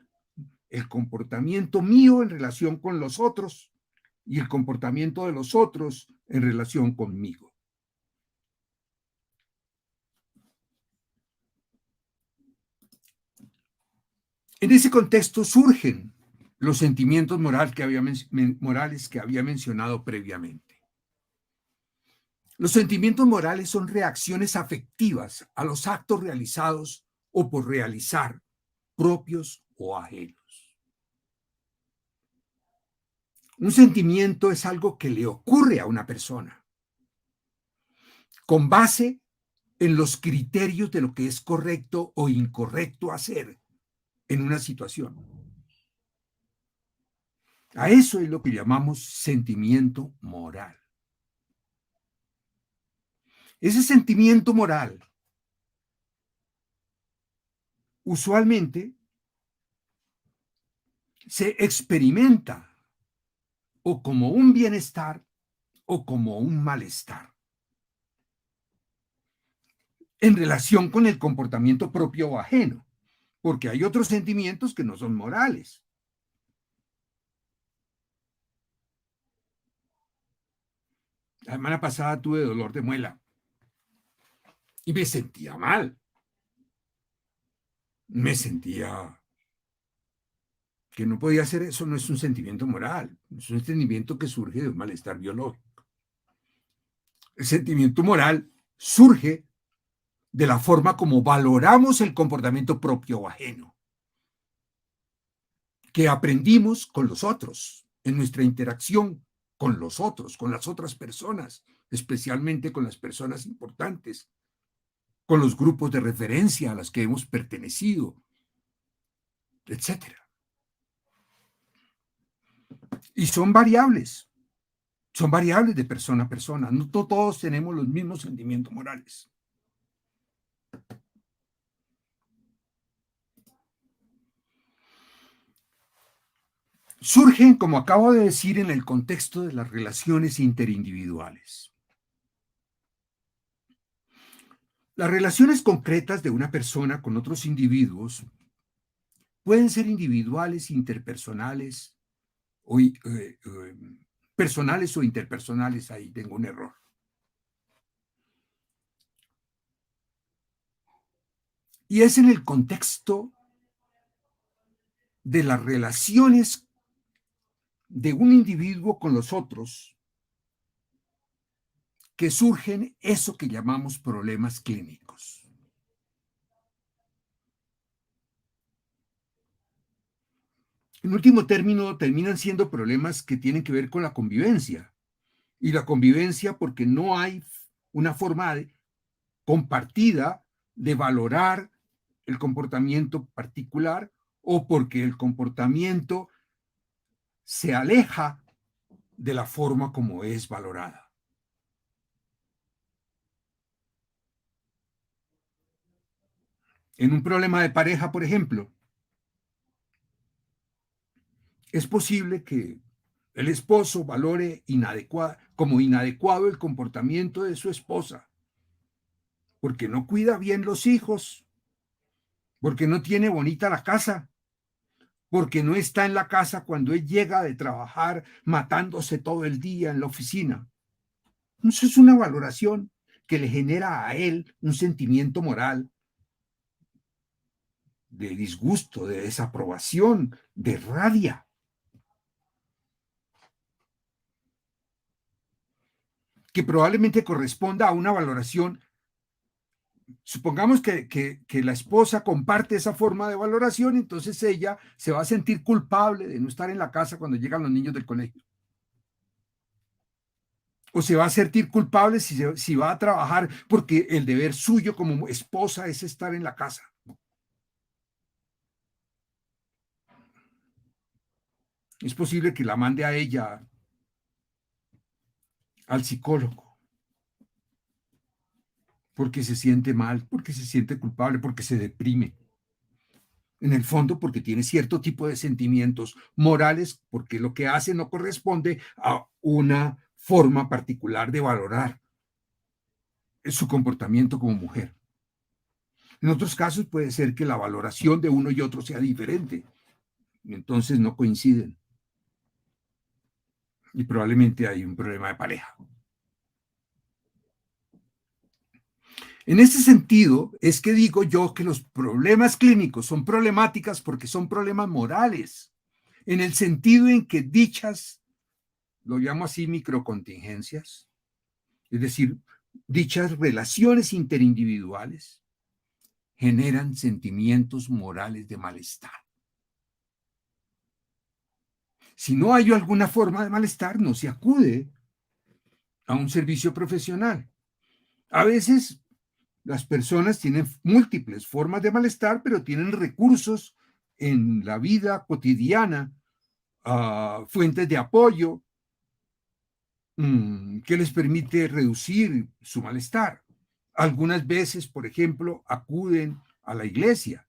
el comportamiento mío en relación con los otros y el comportamiento de los otros en relación conmigo. En ese contexto surgen los sentimientos morales que había mencionado previamente. Los sentimientos morales son reacciones afectivas a los actos realizados o por realizar, propios o ajenos. Un sentimiento es algo que le ocurre a una persona con base en los criterios de lo que es correcto o incorrecto hacer en una situación. A eso es lo que llamamos sentimiento moral. Ese sentimiento moral usualmente se experimenta o como un bienestar o como un malestar en relación con el comportamiento propio o ajeno, porque hay otros sentimientos que no son morales. La semana pasada tuve dolor de muela y me sentía mal. Me sentía que no podía hacer eso. No es un sentimiento moral, es un sentimiento que surge de un malestar biológico. El sentimiento moral surge de la forma como valoramos el comportamiento propio o ajeno, que aprendimos con los otros, en nuestra interacción con los otros, con las otras personas, especialmente con las personas importantes, con los grupos de referencia a los que hemos pertenecido, etc. Y son variables de persona a persona. No todos tenemos los mismos sentimientos morales. Surgen, como acabo de decir, en el contexto de las relaciones interindividuales. Las relaciones concretas de una persona con otros individuos pueden ser individuales, interpersonales, o personales o interpersonales. Ahí tengo un error. Y es en el contexto de las relaciones de un individuo con los otros que surgen eso que llamamos problemas clínicos. En último término, terminan siendo problemas que tienen que ver con la convivencia. Y la convivencia porque no hay una forma compartida de valorar el comportamiento particular o porque el comportamiento se aleja de la forma como es valorada. En un problema de pareja, por ejemplo, es posible que el esposo valore como inadecuado el comportamiento de su esposa, porque no cuida bien los hijos, porque no tiene bonita la casa, porque no está en la casa cuando él llega de trabajar matándose todo el día en la oficina. Eso es una valoración que le genera a él un sentimiento moral de disgusto, de desaprobación, de rabia. Que probablemente corresponda a una valoración. Supongamos que la esposa comparte esa forma de valoración, entonces ella se va a sentir culpable de no estar en la casa cuando llegan los niños del colegio. O se va a sentir culpable si va a trabajar, porque el deber suyo como esposa es estar en la casa. Es posible que la mande a ella al psicólogo, porque se siente mal, porque se siente culpable, porque se deprime. En el fondo, porque tiene cierto tipo de sentimientos morales, porque lo que hace no corresponde a una forma particular de valorar su comportamiento como mujer. En otros casos puede ser que la valoración de uno y otro sea diferente, y entonces no coinciden. Y probablemente hay un problema de pareja. En ese sentido, es que digo yo que los problemas clínicos son problemáticas porque son problemas morales, en el sentido en que dichas, lo llamo así, microcontingencias, es decir, dichas relaciones interindividuales, generan sentimientos morales de malestar. Si no hay alguna forma de malestar, no se acude a un servicio profesional. A veces las personas tienen múltiples formas de malestar, pero tienen recursos en la vida cotidiana, fuentes de apoyo, que les permite reducir su malestar. Algunas veces, por ejemplo, acuden a la iglesia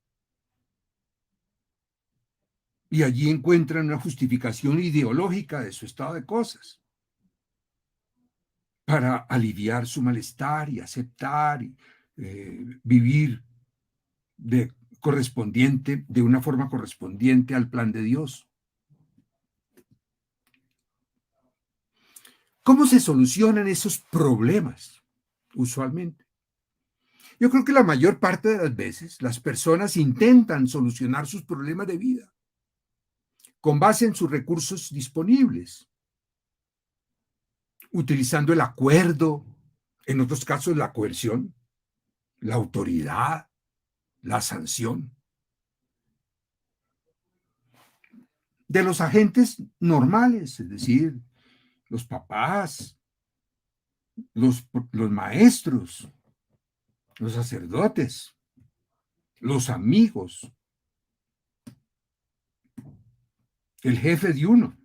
y allí encuentran una justificación ideológica de su estado de cosas para aliviar su malestar y aceptar y vivir de una forma correspondiente al plan de Dios. ¿Cómo se solucionan esos problemas usualmente? Yo creo que la mayor parte de las veces las personas intentan solucionar sus problemas de vida con base en sus recursos disponibles, utilizando el acuerdo, en otros casos la coerción, la autoridad, la sanción. De los agentes normales, es decir, los papás, los maestros, los sacerdotes, los amigos, el jefe de uno.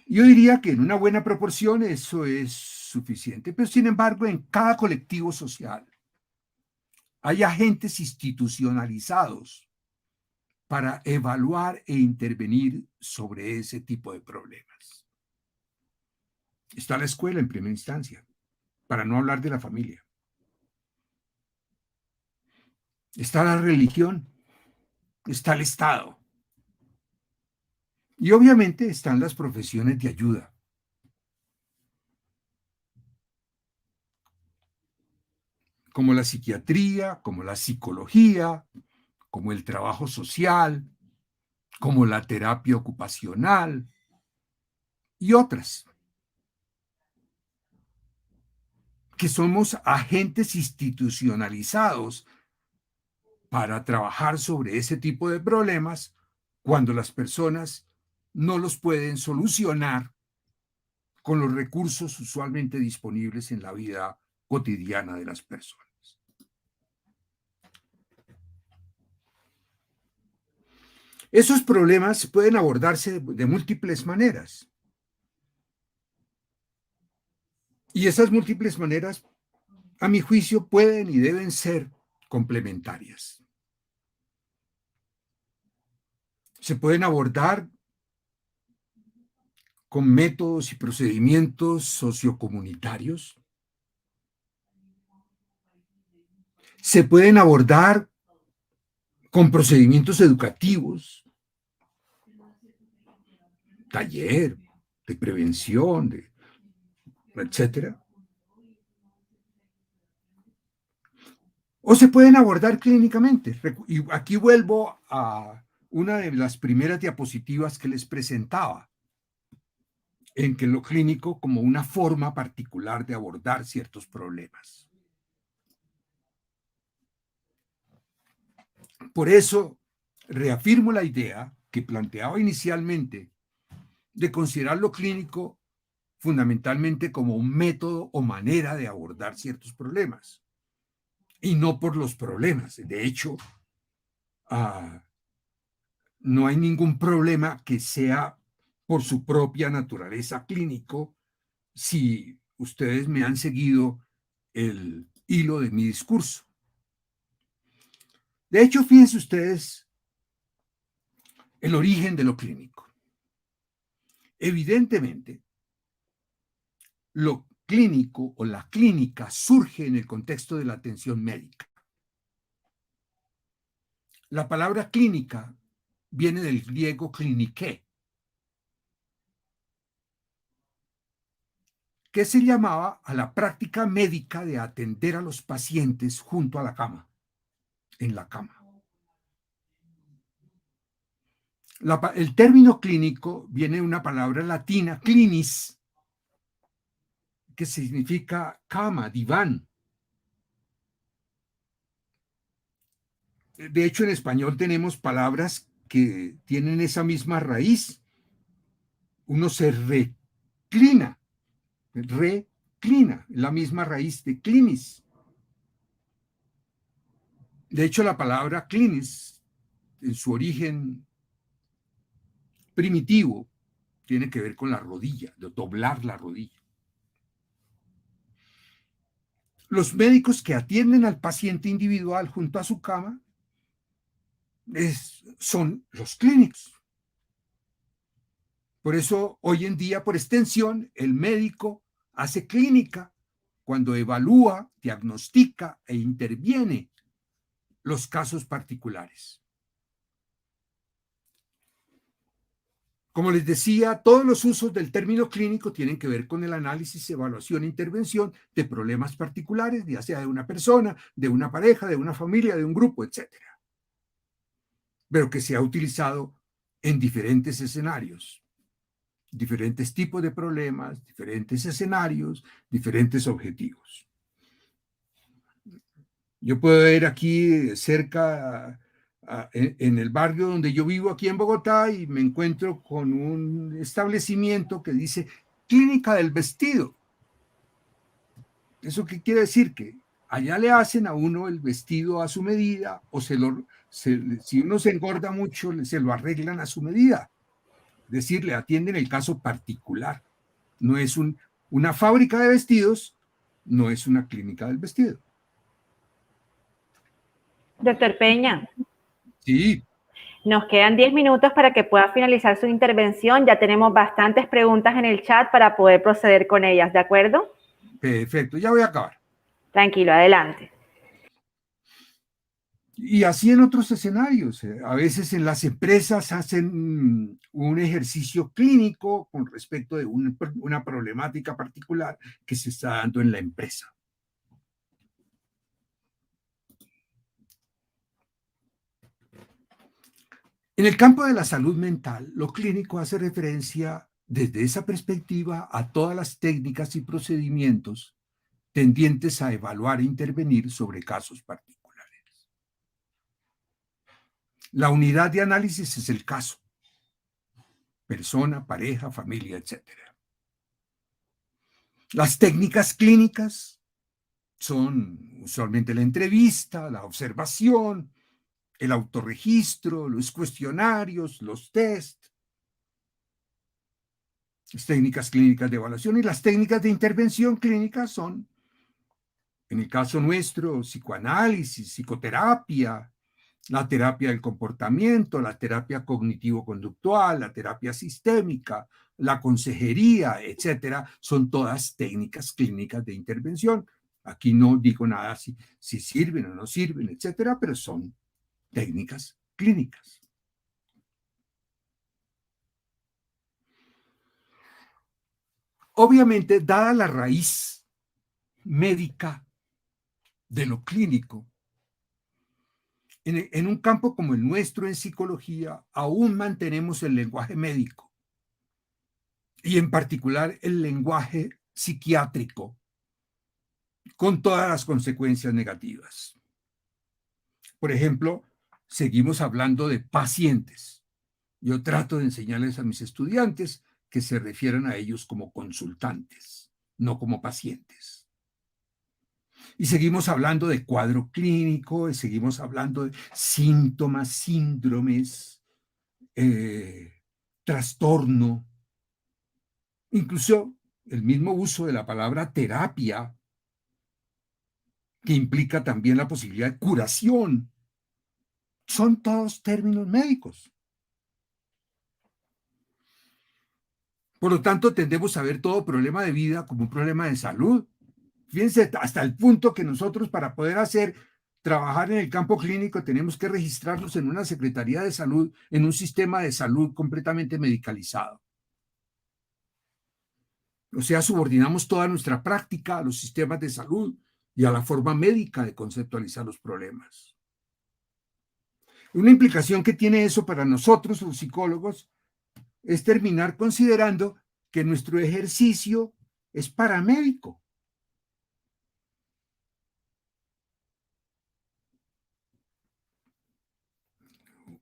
Yo diría que en una buena proporción eso es suficiente, pero sin embargo en cada colectivo social hay agentes institucionalizados para evaluar e intervenir sobre ese tipo de problemas. Está la escuela en primera instancia, para no hablar de la familia. Está la religión, está el Estado. Y obviamente están las profesiones de ayuda. Como la psiquiatría, como la psicología, como el trabajo social, como la terapia ocupacional y otras, que somos agentes institucionalizados para trabajar sobre ese tipo de problemas cuando las personas no los pueden solucionar con los recursos usualmente disponibles en la vida cotidiana de las personas. Esos problemas pueden abordarse de múltiples maneras. Y esas múltiples maneras, a mi juicio, pueden y deben ser complementarias. Se pueden abordar con métodos y procedimientos sociocomunitarios. Se pueden abordar con procedimientos educativos, taller, de prevención, etcétera. O se pueden abordar clínicamente. Y aquí vuelvo a una de las primeras diapositivas que les presentaba, en que lo clínico como una forma particular de abordar ciertos problemas. Por eso, reafirmo la idea que planteaba inicialmente de considerar lo clínico fundamentalmente como un método o manera de abordar ciertos problemas y no por los problemas. De hecho, no hay ningún problema que sea por su propia naturaleza clínico si ustedes me han seguido el hilo de mi discurso. De hecho, fíjense ustedes el origen de lo clínico. Evidentemente, lo clínico o la clínica surge en el contexto de la atención médica. La palabra clínica viene del griego kliniké, que se llamaba a la práctica médica de atender a los pacientes junto a la cama, en la cama. El término clínico viene de una palabra latina, clinis, que significa cama, diván. De hecho, en español tenemos palabras que tienen esa misma raíz. Uno se reclina, la misma raíz de clinis. De hecho, la palabra clinis, en su origen primitivo, tiene que ver con la rodilla, de doblar la rodilla. Los médicos que atienden al paciente individual junto a su cama son los clínicos. Por eso, hoy en día, por extensión, el médico hace clínica cuando evalúa, diagnostica e interviene los casos particulares. Como les decía, todos los usos del término clínico tienen que ver con el análisis, evaluación e intervención de problemas particulares, ya sea de una persona, de una pareja, de una familia, de un grupo, etc. Pero que se ha utilizado en diferentes escenarios, diferentes tipos de problemas, diferentes escenarios, diferentes objetivos. Yo puedo ver aquí cerca, en el barrio donde yo vivo aquí en Bogotá, y me encuentro con un establecimiento que dice Clínica del Vestido. ¿Eso qué quiere decir? Que allá le hacen a uno el vestido a su medida, o si uno se engorda mucho, se lo arreglan a su medida. Es decir, le atienden el caso particular. No es una fábrica de vestidos, no es una clínica del vestido. Doctor Peña. Sí. Nos quedan 10 minutos para que pueda finalizar su intervención. Ya tenemos bastantes preguntas en el chat para poder proceder con ellas, ¿de acuerdo? Perfecto, ya voy a acabar. Tranquilo, adelante. Y así en otros escenarios. A veces en las empresas hacen un ejercicio clínico con respecto de una problemática particular que se está dando en la empresa. En el campo de la salud mental, lo clínico hace referencia desde esa perspectiva a todas las técnicas y procedimientos tendientes a evaluar e intervenir sobre casos particulares. La unidad de análisis es el caso: persona, pareja, familia, etc. Las técnicas clínicas son usualmente la entrevista, la observación, el autorregistro, los cuestionarios, los test, las técnicas clínicas de evaluación, y las técnicas de intervención clínica son, en el caso nuestro, psicoanálisis, psicoterapia, la terapia del comportamiento, la terapia cognitivo-conductual, la terapia sistémica, la consejería, etcétera. Son todas técnicas clínicas de intervención. Aquí no digo nada si sirven o no sirven, etcétera, pero son técnicas clínicas. Obviamente, dada la raíz médica de lo clínico, en un campo como el nuestro en psicología, aún mantenemos el lenguaje médico, y en particular el lenguaje psiquiátrico, con todas las consecuencias negativas. Por ejemplo, seguimos hablando de pacientes. Yo trato de enseñarles a mis estudiantes que se refieran a ellos como consultantes, no como pacientes. Y seguimos hablando de cuadro clínico, y seguimos hablando de síntomas, síndromes, trastorno. Incluso el mismo uso de la palabra terapia, que implica también la posibilidad de curación, son todos términos médicos. Por lo tanto, tendemos a ver todo problema de vida como un problema de salud. Fíjense, hasta el punto que nosotros, para poder trabajar en el campo clínico, tenemos que registrarnos en una Secretaría de Salud, en un sistema de salud completamente medicalizado. O sea, subordinamos toda nuestra práctica a los sistemas de salud y a la forma médica de conceptualizar los problemas. Una implicación que tiene eso para nosotros, los psicólogos, es terminar considerando que nuestro ejercicio es paramédico.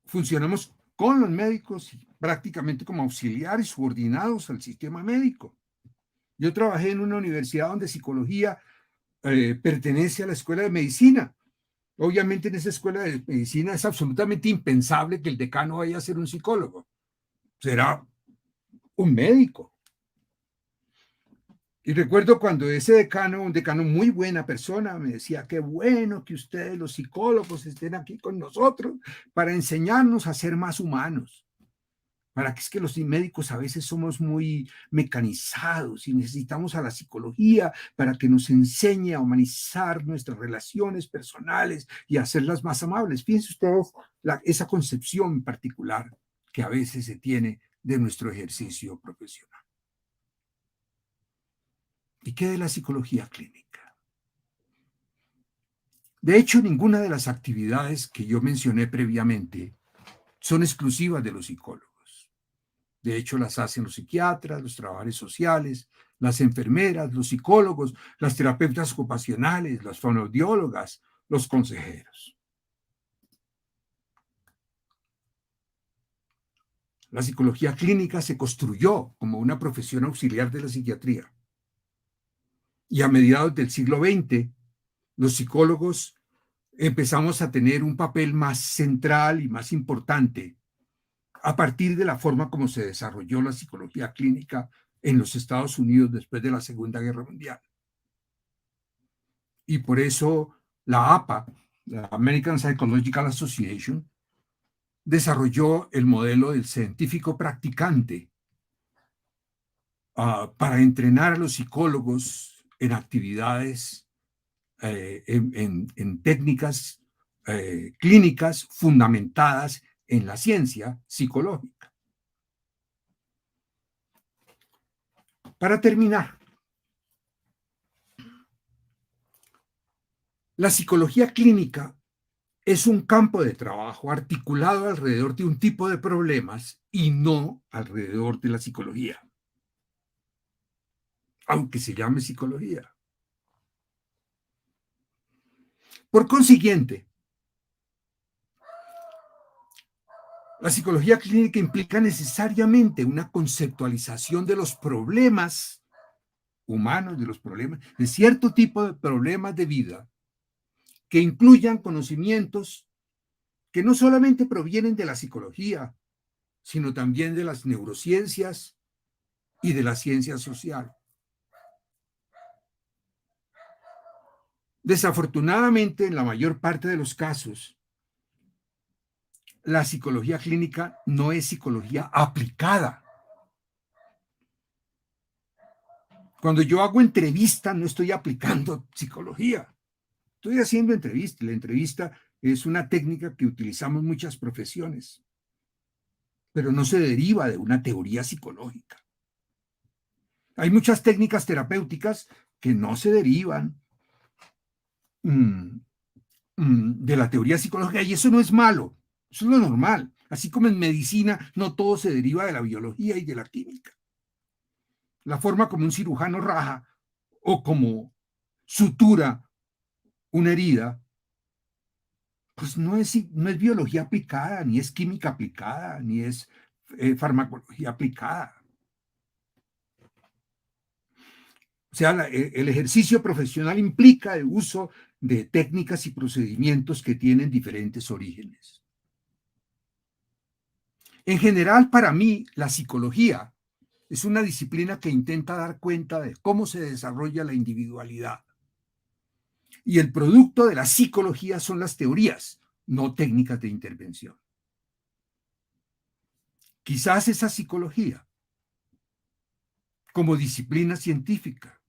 Funcionamos con los médicos prácticamente como auxiliares subordinados al sistema médico. Yo trabajé en una universidad donde psicología pertenece a la escuela de medicina. Obviamente en esa escuela de medicina es absolutamente impensable que el decano vaya a ser un psicólogo. Será un médico. Y recuerdo cuando ese decano, un decano muy buena persona, me decía, qué bueno que ustedes, los psicólogos, estén aquí con nosotros para enseñarnos a ser más humanos. Para que es que los médicos a veces somos muy mecanizados y necesitamos a la psicología para que nos enseñe a humanizar nuestras relaciones personales y hacerlas más amables. Fíjense ustedes esa concepción particular que a veces se tiene de nuestro ejercicio profesional. ¿Y qué de la psicología clínica? De hecho, ninguna de las actividades que yo mencioné previamente son exclusivas de los psicólogos. De hecho, las hacen los psiquiatras, los trabajadores sociales, las enfermeras, los psicólogos, las terapeutas ocupacionales, las fonoaudiólogas, los consejeros. La psicología clínica se construyó como una profesión auxiliar de la psiquiatría. Y a mediados del siglo XX, los psicólogos empezamos a tener un papel más central y más importante a partir de la forma como se desarrolló la psicología clínica en los Estados Unidos después de la Segunda Guerra Mundial. Y por eso la APA, la American Psychological Association, desarrolló el modelo del científico practicante para entrenar a los psicólogos en actividades, en técnicas clínicas fundamentadas en la ciencia psicológica. Para terminar, la psicología clínica es un campo de trabajo articulado alrededor de un tipo de problemas y no alrededor de la psicología, aunque se llame psicología. Por consiguiente, la psicología clínica implica necesariamente una conceptualización de los problemas humanos, de cierto tipo de problemas de vida, que incluyan conocimientos que no solamente provienen de la psicología, sino también de las neurociencias y de la ciencia social. Desafortunadamente, en la mayor parte de los casos, la psicología clínica no es psicología aplicada. Cuando yo hago entrevista, no estoy aplicando psicología. Estoy haciendo entrevista. La entrevista es una técnica que utilizamos muchas profesiones, pero no se deriva de una teoría psicológica. Hay muchas técnicas terapéuticas que no se derivan de la teoría psicológica, y eso no es malo, eso es lo normal. Así como en medicina no todo se deriva de la biología y de la química. La forma como un cirujano raja o como sutura una herida, pues no es biología aplicada, ni es química aplicada, ni es farmacología aplicada. O sea, el ejercicio profesional implica el uso de técnicas y procedimientos que tienen diferentes orígenes. En general, para mí, la psicología es una disciplina que intenta dar cuenta de cómo se desarrolla la individualidad. Y el producto de la psicología son las teorías, no técnicas de intervención. Quizás esa psicología, como disciplina científica,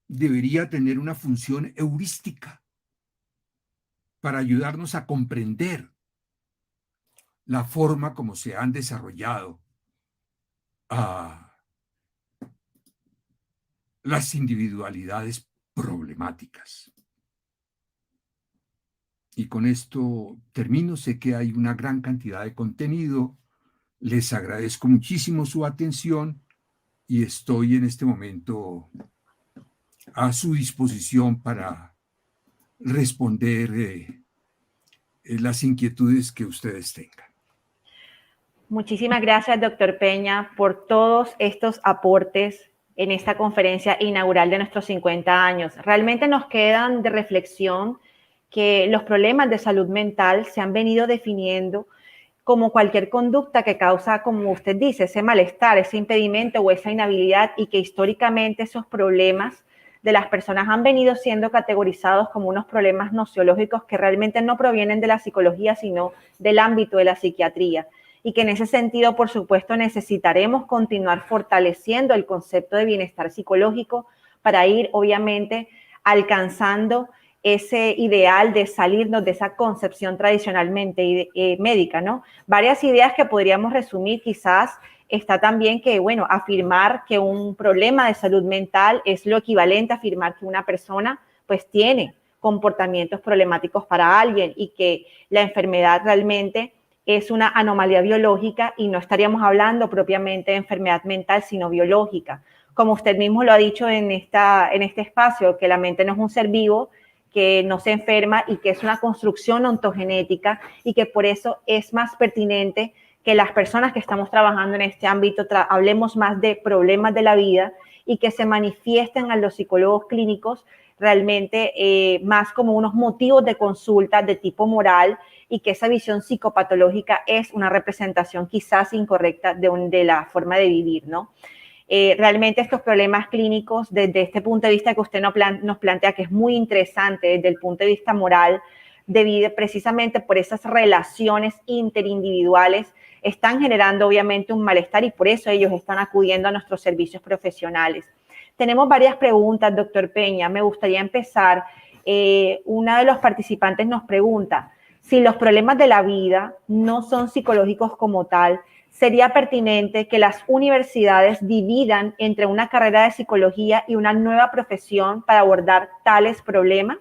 debería tener una función heurística para ayudarnos a comprender la forma como se han desarrollado las individualidades problemáticas. Y con esto termino. Sé que hay una gran cantidad de contenido. Les agradezco muchísimo su atención y estoy en este momento a su disposición para responder las inquietudes que ustedes tengan. Muchísimas gracias, doctor Peña, por todos estos aportes en esta conferencia inaugural de nuestros 50 años. Realmente nos quedan de reflexión que los problemas de salud mental se han venido definiendo como cualquier conducta que causa, como usted dice, ese malestar, ese impedimento o esa inhabilidad, y que históricamente esos problemas de las personas han venido siendo categorizados como unos problemas nociológicos que realmente no provienen de la psicología, sino del ámbito de la psiquiatría. Y que en ese sentido, por supuesto, necesitaremos continuar fortaleciendo el concepto de bienestar psicológico para ir, obviamente, alcanzando ese ideal de salirnos de esa concepción tradicionalmente médica, ¿no? Varias ideas que podríamos resumir quizás. Está también que, bueno, afirmar que un problema de salud mental es lo equivalente a afirmar que una persona pues tiene comportamientos problemáticos para alguien, y que la enfermedad realmente es una anomalía biológica y no estaríamos hablando propiamente de enfermedad mental, sino biológica. Como usted mismo lo ha dicho en este espacio, que la mente no es un ser vivo, que no se enferma y que es una construcción ontogenética, y que por eso es más pertinente que las personas que estamos trabajando en este ámbito hablemos más de problemas de la vida y que se manifiesten a los psicólogos clínicos realmente más como unos motivos de consulta de tipo moral, y que esa visión psicopatológica es una representación quizás incorrecta de la forma de vivir, ¿no? Realmente estos problemas clínicos, desde este punto de vista que usted nos plantea, que es muy interesante desde el punto de vista moral, debido precisamente por esas relaciones interindividuales, están generando obviamente un malestar, y por eso ellos están acudiendo a nuestros servicios profesionales. Tenemos varias preguntas, doctor Peña. Me gustaría empezar. Una de los participantes nos pregunta: si los problemas de la vida no son psicológicos como tal, ¿sería pertinente que las universidades dividan entre una carrera de psicología y una nueva profesión para abordar tales problemas?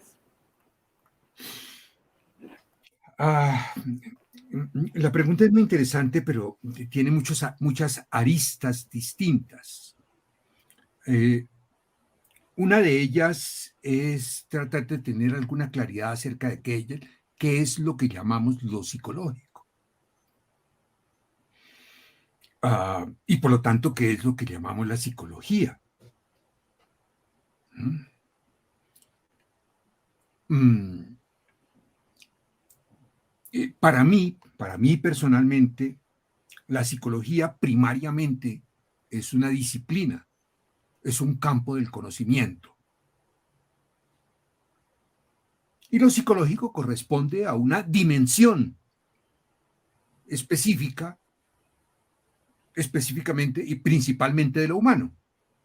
La pregunta es muy interesante, pero tiene muchas aristas distintas. Una de ellas es tratar de tener alguna claridad acerca de qué es lo que llamamos lo psicológico. Y por lo tanto, qué es lo que llamamos la psicología. Para mí personalmente, la psicología primariamente es una disciplina, es un campo del conocimiento. Y lo psicológico corresponde a una dimensión específicamente y principalmente de lo humano.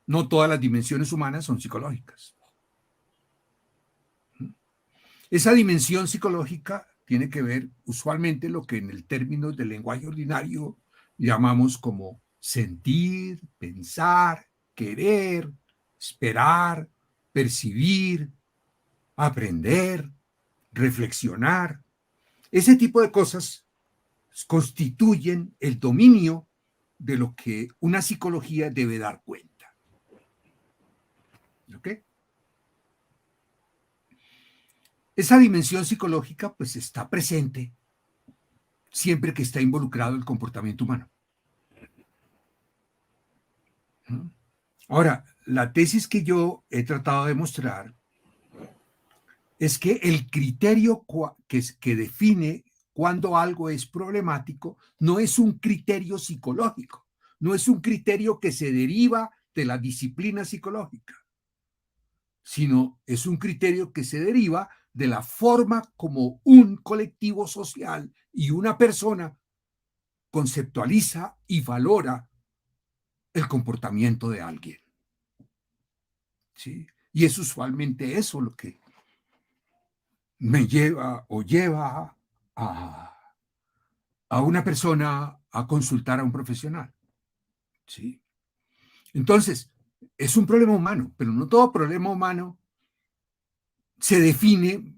No todas las dimensiones humanas son psicológicas. Esa dimensión psicológica tiene que ver usualmente lo que en el término del lenguaje ordinario llamamos como sentir, pensar, querer, esperar, percibir, aprender, reflexionar. Ese tipo de cosas constituyen el dominio de lo que una psicología debe dar cuenta. ¿Ok? Esa dimensión psicológica pues está presente siempre que está involucrado el comportamiento humano. Ahora, la tesis que yo he tratado de mostrar es que el criterio que define cuando algo es problemático no es un criterio psicológico, no es un criterio que se deriva de la disciplina psicológica, sino es un criterio que se deriva de la forma como un colectivo social y una persona conceptualiza y valora el comportamiento de alguien. ¿Sí? Y es usualmente eso lo que me lleva a una persona a consultar a un profesional. ¿Sí? Entonces, es un problema humano, pero no todo problema humano se define,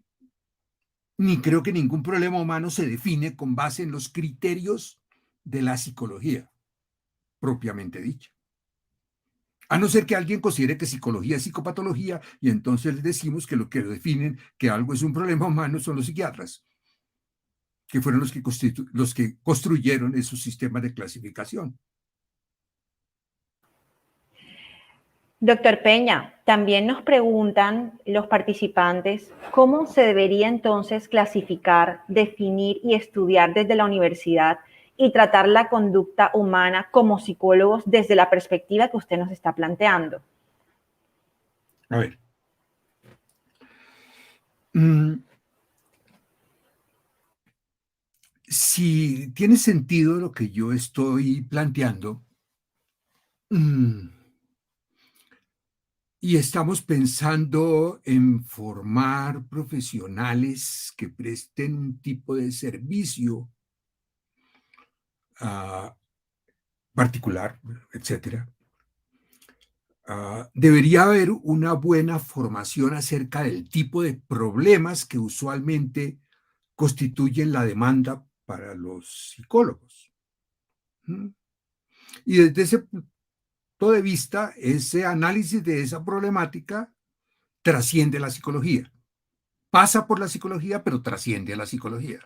ni creo que ningún problema humano se define con base en los criterios de la psicología, propiamente dicha. A no ser que alguien considere que psicología es psicopatología, y entonces les decimos que lo que definen que algo es un problema humano son los psiquiatras, que fueron los que construyeron esos sistemas de clasificación. Doctor Peña, también nos preguntan los participantes cómo se debería entonces clasificar, definir y estudiar desde la universidad y tratar la conducta humana como psicólogos desde la perspectiva que usted nos está planteando? A ver. Si tiene sentido lo que yo estoy planteando, y estamos pensando en formar profesionales que presten un tipo de servicio particular, etcétera. Debería haber una buena formación acerca del tipo de problemas que usualmente constituyen la demanda para los psicólogos. Y desde ese punto de vista, ese análisis de esa problemática trasciende la psicología. Pasa por la psicología, pero trasciende a la psicología.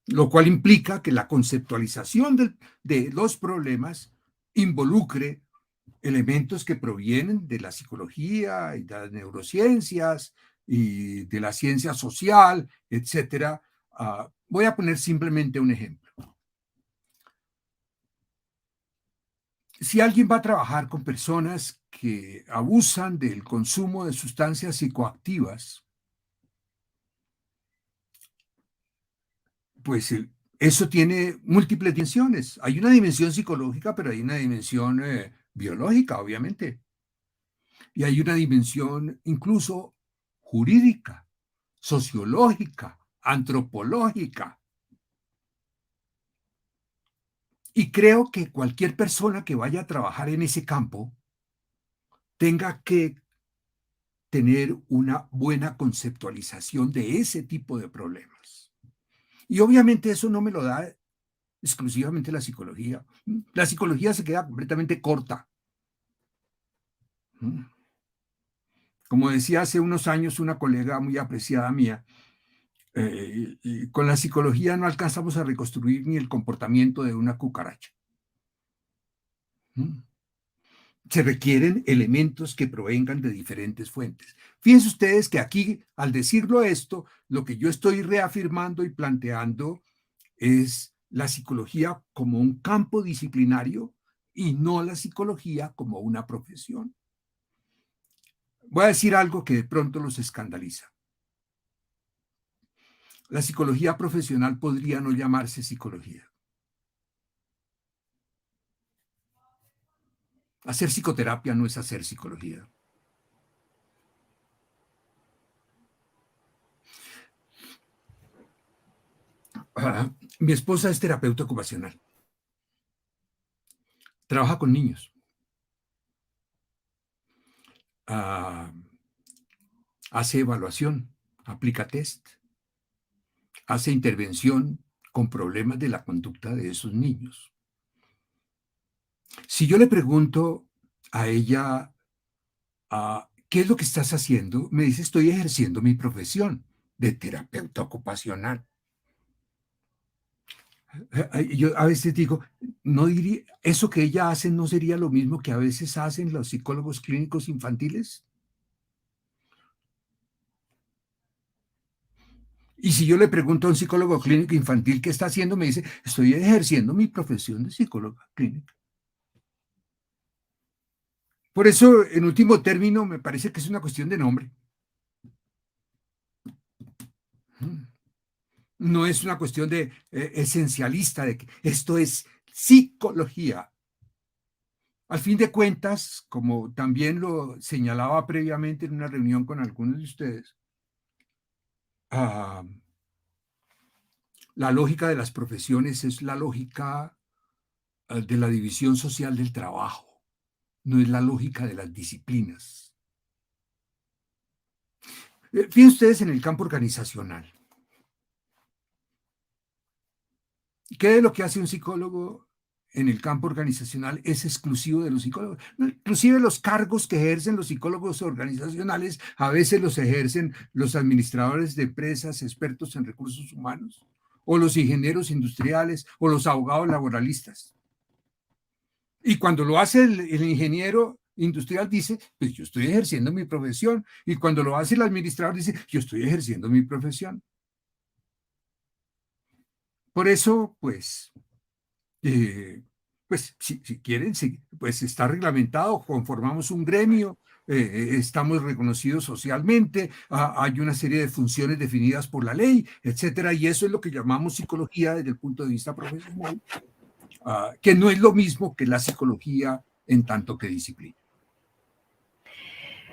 Lo cual implica que la conceptualización de los problemas involucre elementos que provienen de la psicología y de las neurociencias y de la ciencia social, etcétera. Voy a poner simplemente un ejemplo. Si alguien va a trabajar con personas que abusan del consumo de sustancias psicoactivas, pues eso tiene múltiples dimensiones. Hay una dimensión psicológica, pero hay una dimensión biológica, obviamente. Y hay una dimensión incluso jurídica, sociológica, antropológica. Y creo que cualquier persona que vaya a trabajar en ese campo tenga que tener una buena conceptualización de ese tipo de problemas. Y obviamente eso no me lo da exclusivamente la psicología. La psicología se queda completamente corta. Como decía hace unos años una colega muy apreciada mía, con la psicología no alcanzamos a reconstruir ni el comportamiento de una cucaracha. Se requieren elementos que provengan de diferentes fuentes. Fíjense ustedes que aquí, al decirlo esto, lo que yo estoy reafirmando y planteando es la psicología como un campo disciplinario y no la psicología como una profesión. Voy a decir algo que de pronto los escandaliza. La psicología profesional podría no llamarse psicología. Hacer psicoterapia no es hacer psicología. Mi esposa es terapeuta ocupacional. Trabaja con niños. Hace evaluación, aplica test, hace intervención con problemas de la conducta de esos niños. Si yo le pregunto a ella, ¿qué es lo que estás haciendo? Me dice, estoy ejerciendo mi profesión de terapeuta ocupacional. Yo a veces digo, no diría, eso que ella hace no sería lo mismo que a veces hacen los psicólogos clínicos infantiles. Y si yo le pregunto a un psicólogo clínico infantil qué está haciendo, me dice, estoy ejerciendo mi profesión de psicóloga clínica. Por eso, en último término, me parece que es una cuestión de nombre. No es una cuestión de esencialista, de que esto es psicología. Al fin de cuentas, como también lo señalaba previamente en una reunión con algunos de ustedes, la lógica de las profesiones es la lógica de la división social del trabajo, no es la lógica de las disciplinas. Fíjense ustedes en el campo organizacional. ¿Qué es lo que hace un psicólogo en el campo organizacional? Es exclusivo de los psicólogos. Inclusive los cargos que ejercen los psicólogos organizacionales a veces los ejercen los administradores de empresas, expertos en recursos humanos, o los ingenieros industriales, o los abogados laboralistas. Y cuando lo hace el ingeniero industrial dice, pues yo estoy ejerciendo mi profesión. Y cuando lo hace el administrador dice, yo estoy ejerciendo mi profesión. Por eso, pues si quieren, pues está reglamentado, conformamos un gremio, estamos reconocidos socialmente, hay una serie de funciones definidas por la ley, etcétera, y eso es lo que llamamos psicología desde el punto de vista profesional, que no es lo mismo que la psicología en tanto que disciplina.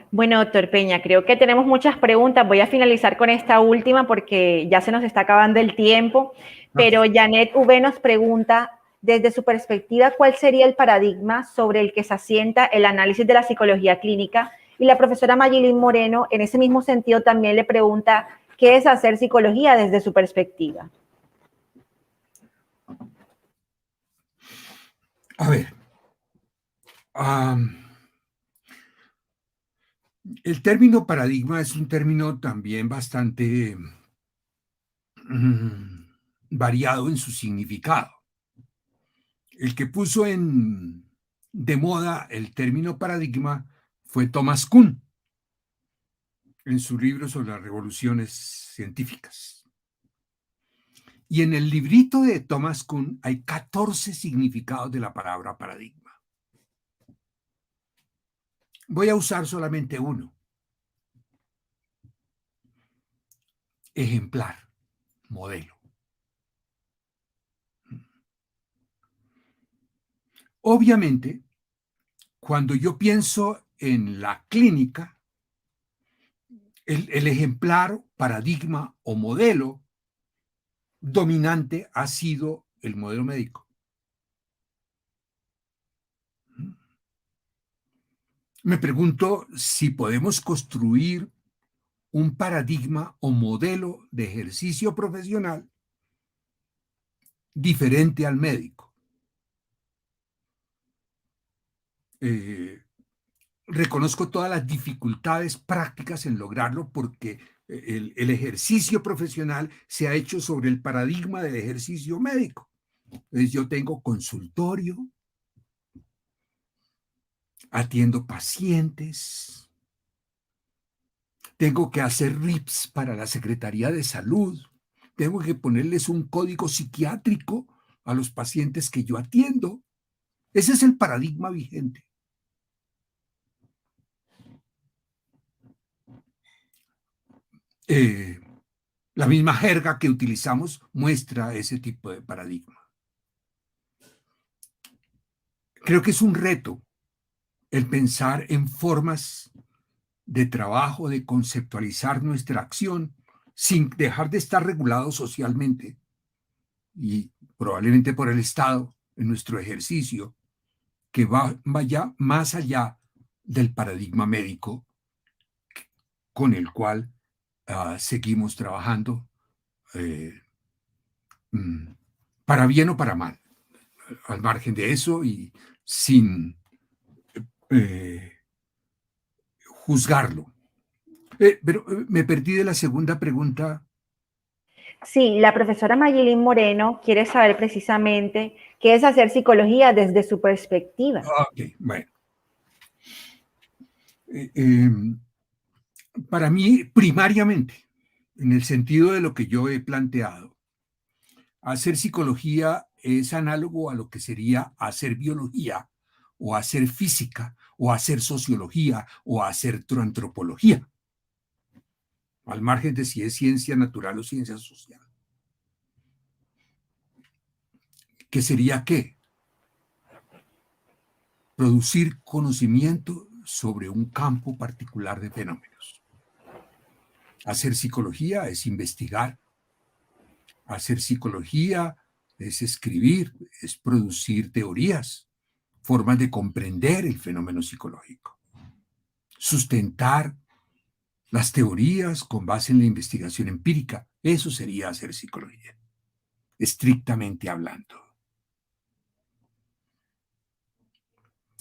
Bueno, doctor Peña, creo que tenemos muchas preguntas. Voy a finalizar con esta última porque ya se nos está acabando el tiempo. Pero Janet V nos pregunta, desde su perspectiva, ¿cuál sería el paradigma sobre el que se asienta el análisis de la psicología clínica? Y la profesora Mayilín Moreno, en ese mismo sentido, también le pregunta, ¿qué es hacer psicología desde su perspectiva? A ver, el término paradigma es un término también bastante variado en su significado. El que puso de moda el término paradigma fue Thomas Kuhn en su libro sobre las revoluciones científicas. Y en el librito de Thomas Kuhn hay 14 significados de la palabra paradigma. Voy a usar solamente uno. Ejemplar, modelo. Obviamente, cuando yo pienso en la clínica, el ejemplar, paradigma o modelo dominante ha sido el modelo médico. Me pregunto si podemos construir un paradigma o modelo de ejercicio profesional diferente al médico. Reconozco todas las dificultades prácticas en lograrlo porque el ejercicio profesional se ha hecho sobre el paradigma del ejercicio médico. Entonces yo tengo consultorio, atiendo pacientes, tengo que hacer RIPS para la Secretaría de Salud, tengo que ponerles un código psiquiátrico a los pacientes que yo atiendo. Ese es el paradigma vigente. La misma jerga que utilizamos muestra ese tipo de paradigma. Creo que es un reto el pensar en formas de trabajo, de conceptualizar nuestra acción sin dejar de estar regulado socialmente y probablemente por el Estado en nuestro ejercicio, que vaya más allá del paradigma médico con el cual seguimos trabajando para bien o para mal, al margen de eso y sin juzgarlo. Pero me perdí de la segunda pregunta. Sí, la profesora Mayilín Moreno quiere saber precisamente qué es hacer psicología desde su perspectiva. Ok, bueno. Para mí, primariamente, en el sentido de lo que yo he planteado, hacer psicología es análogo a lo que sería hacer biología o hacer física o hacer sociología o hacer antropología, al margen de si es ciencia natural o ciencia social. ¿Qué sería qué? Producir conocimiento sobre un campo particular de fenómenos. Hacer psicología es investigar. Hacer psicología es escribir, es producir teorías, formas de comprender el fenómeno psicológico. Sustentar las teorías con base en la investigación empírica, eso sería hacer psicología, estrictamente hablando.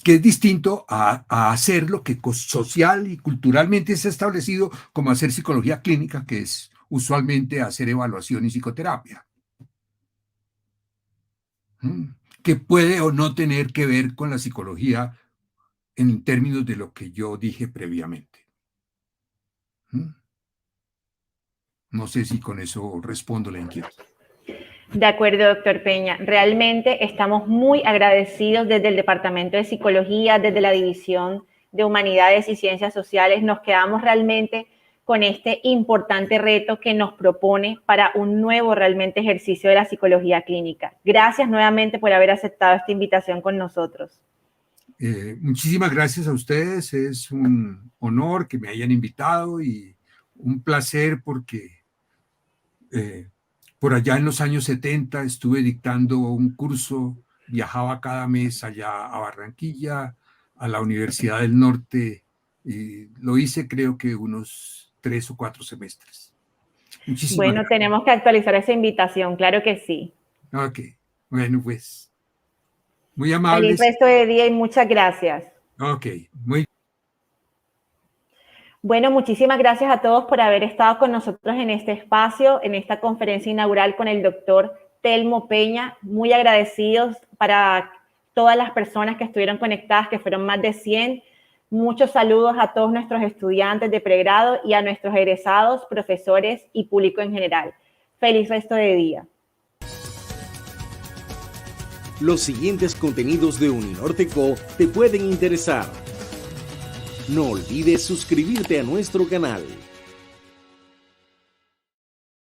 Que es distinto a hacer lo que social y culturalmente se ha establecido como hacer psicología clínica, que es usualmente hacer evaluación y psicoterapia, que puede o no tener que ver con la psicología en términos de lo que yo dije previamente. No sé si con eso respondo la inquietud. De acuerdo, doctor Peña. Realmente estamos muy agradecidos desde el Departamento de Psicología, desde la División de Humanidades y Ciencias Sociales. Nos quedamos realmente con este importante reto que nos propone para un nuevo realmente ejercicio de la psicología clínica. Gracias nuevamente por haber aceptado esta invitación con nosotros. Muchísimas gracias a ustedes. Es un honor que me hayan invitado y un placer porque por allá en los años 70 estuve dictando un curso, viajaba cada mes allá a Barranquilla, a la Universidad del Norte, y lo hice creo que unos 3 o 4 semestres. Muchísimas Bueno, gracias. tenemos que actualizar esa invitación, claro que sí. Ok, bueno, pues muy Feliz amables. resto de día y muchas gracias. Ok, muy Bueno, muchísimas gracias a todos por haber estado con nosotros en este espacio, en esta conferencia inaugural con el doctor Telmo Peña. Muy agradecidos para todas las personas que estuvieron conectadas, que fueron más de 100. Muchos saludos a todos nuestros estudiantes de pregrado y a nuestros egresados, profesores y público en general. Feliz resto de día. Los siguientes contenidos de Uninorte.co te pueden interesar. No olvides suscribirte a nuestro canal.